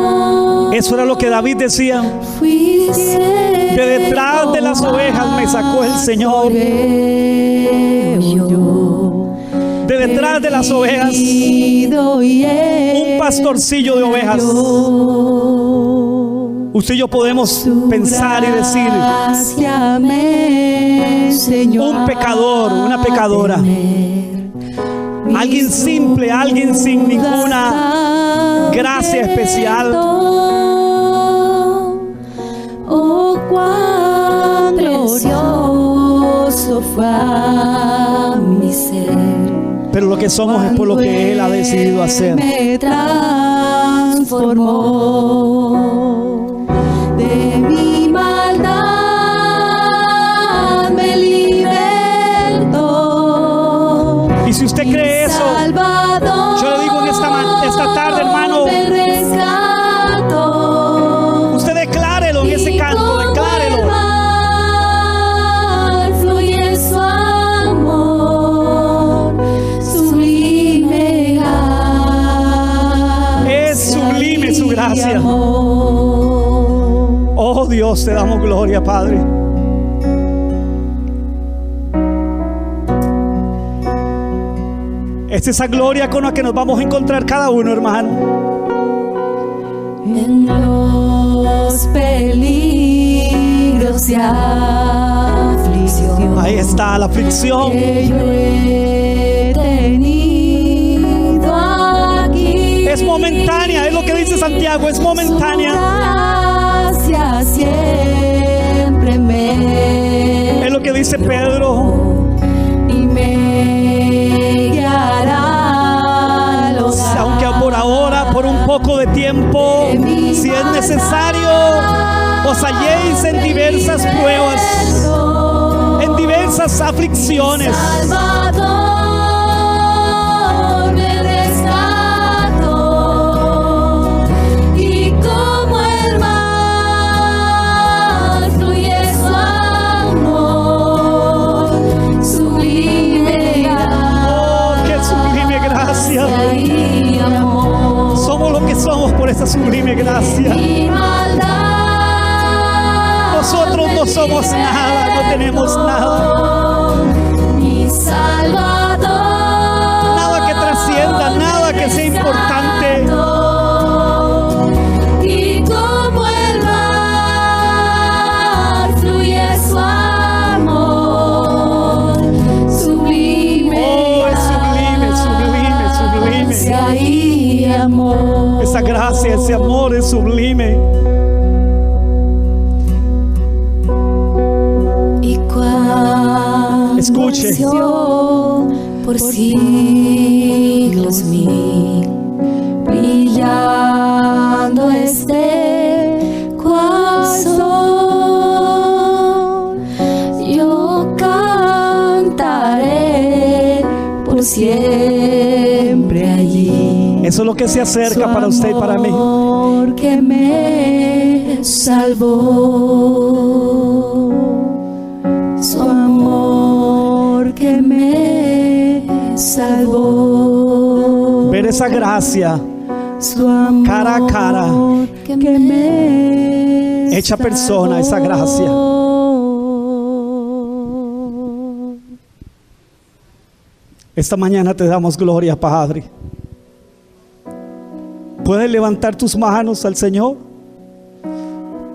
Eso era lo que David decía: de detrás de las ovejas me sacó el Señor. Yo detrás de las ovejas, un pastorcillo de ovejas, usted y yo podemos pensar y decir: un pecador, una pecadora, alguien simple, alguien sin ninguna gracia especial. Oh, cuán precioso fue a mi ser. Pero lo que somos es por lo que Él ha decidido hacer. Me transformó de mi maldad, me libertó. Y si usted cree eso, yo le digo en esta tarde, hermano, usted declárelo en ese canto, declárelo. Fluye su amor, sublime gracia. Es sublime su gracia. Oh Dios, te damos gloria, Padre. Es esa gloria con la que nos vamos a encontrar cada uno, hermano. En los peligros y aflicción, Ahí está la aflicción. que yo he tenido aquí. Es momentánea, es lo que dice Santiago, es momentánea. Su gracia siempre me Es lo que dice Pedro. y me guiará al hogar. Aunque por ahora, por un poco de tiempo, si es necesario, os halléis en diversas pruebas, en diversas aflicciones. Salvador me rescató, y como el mar fluye su amor, sublime Oh, qué sublime gracia. y amor. Somos lo que somos por esa sublime gracia. Mi maldad Nosotros no somos nada, no tenemos nada. Mi Salvador, Nada que trascienda, nada que sea importante. y como el mar fluye su amor, sublime. Oh, es sublime, sublime, sublime. Gracia y amor. Esa gracia, ese amor es sublime. Y cuando Escuche. venció por siglos mil, brillando cual sol, yo cantaré por siempre allí. Eso es lo que se acerca para usted y para mí. Que me salvó, su amor que me salvó. Ver esa gracia Su amor cara a cara, que me hecha persona, esa gracia. Esta mañana te damos gloria, Padre. Puedes levantar tus manos al Señor.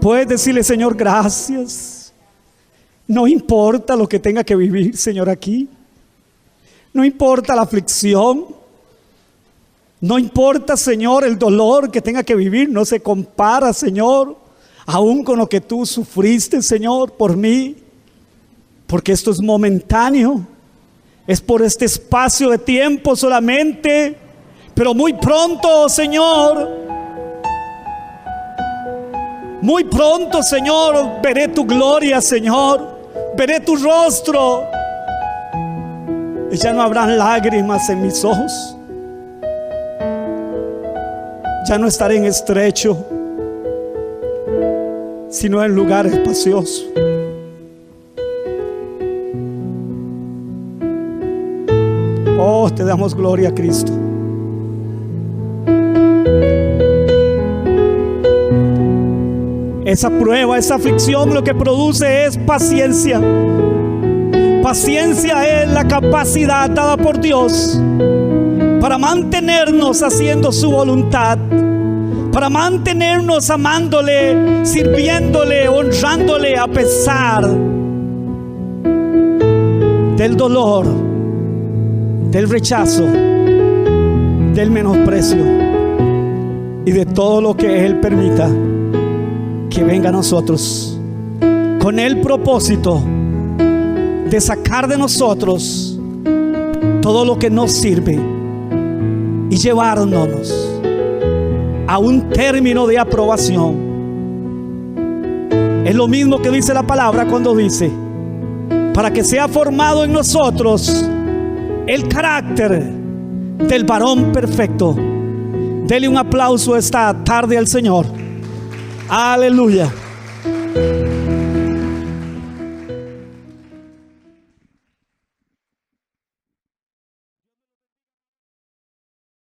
Puedes decirle: Señor, gracias. No importa lo que tenga que vivir, Señor, aquí. No importa la aflicción. No importa, Señor, el dolor que tenga que vivir. No se compara, Señor, aún con lo que tú sufriste, Señor, por mí. Porque esto es momentáneo. Es por este espacio de tiempo solamente. Pero muy pronto, Señor, muy pronto, Señor, veré tu gloria, Señor. Veré tu rostro. Y ya no habrán lágrimas en mis ojos. Ya no estaré en estrecho, sino en lugar espacioso. Oh, te damos gloria, Cristo. Esa prueba, esa aflicción, lo que produce es paciencia. Paciencia es la capacidad dada por Dios para mantenernos haciendo su voluntad, para mantenernos amándole, sirviéndole, honrándole a pesar del dolor, del rechazo, del menosprecio y de todo lo que Él permita que venga a nosotros, con el propósito de sacar de nosotros todo lo que nos sirve y llevárnoslos a un término de aprobación. Es lo mismo que dice la palabra cuando dice: para que sea formado en nosotros el carácter del varón perfecto. Dele un aplauso esta tarde al Señor. Aleluya.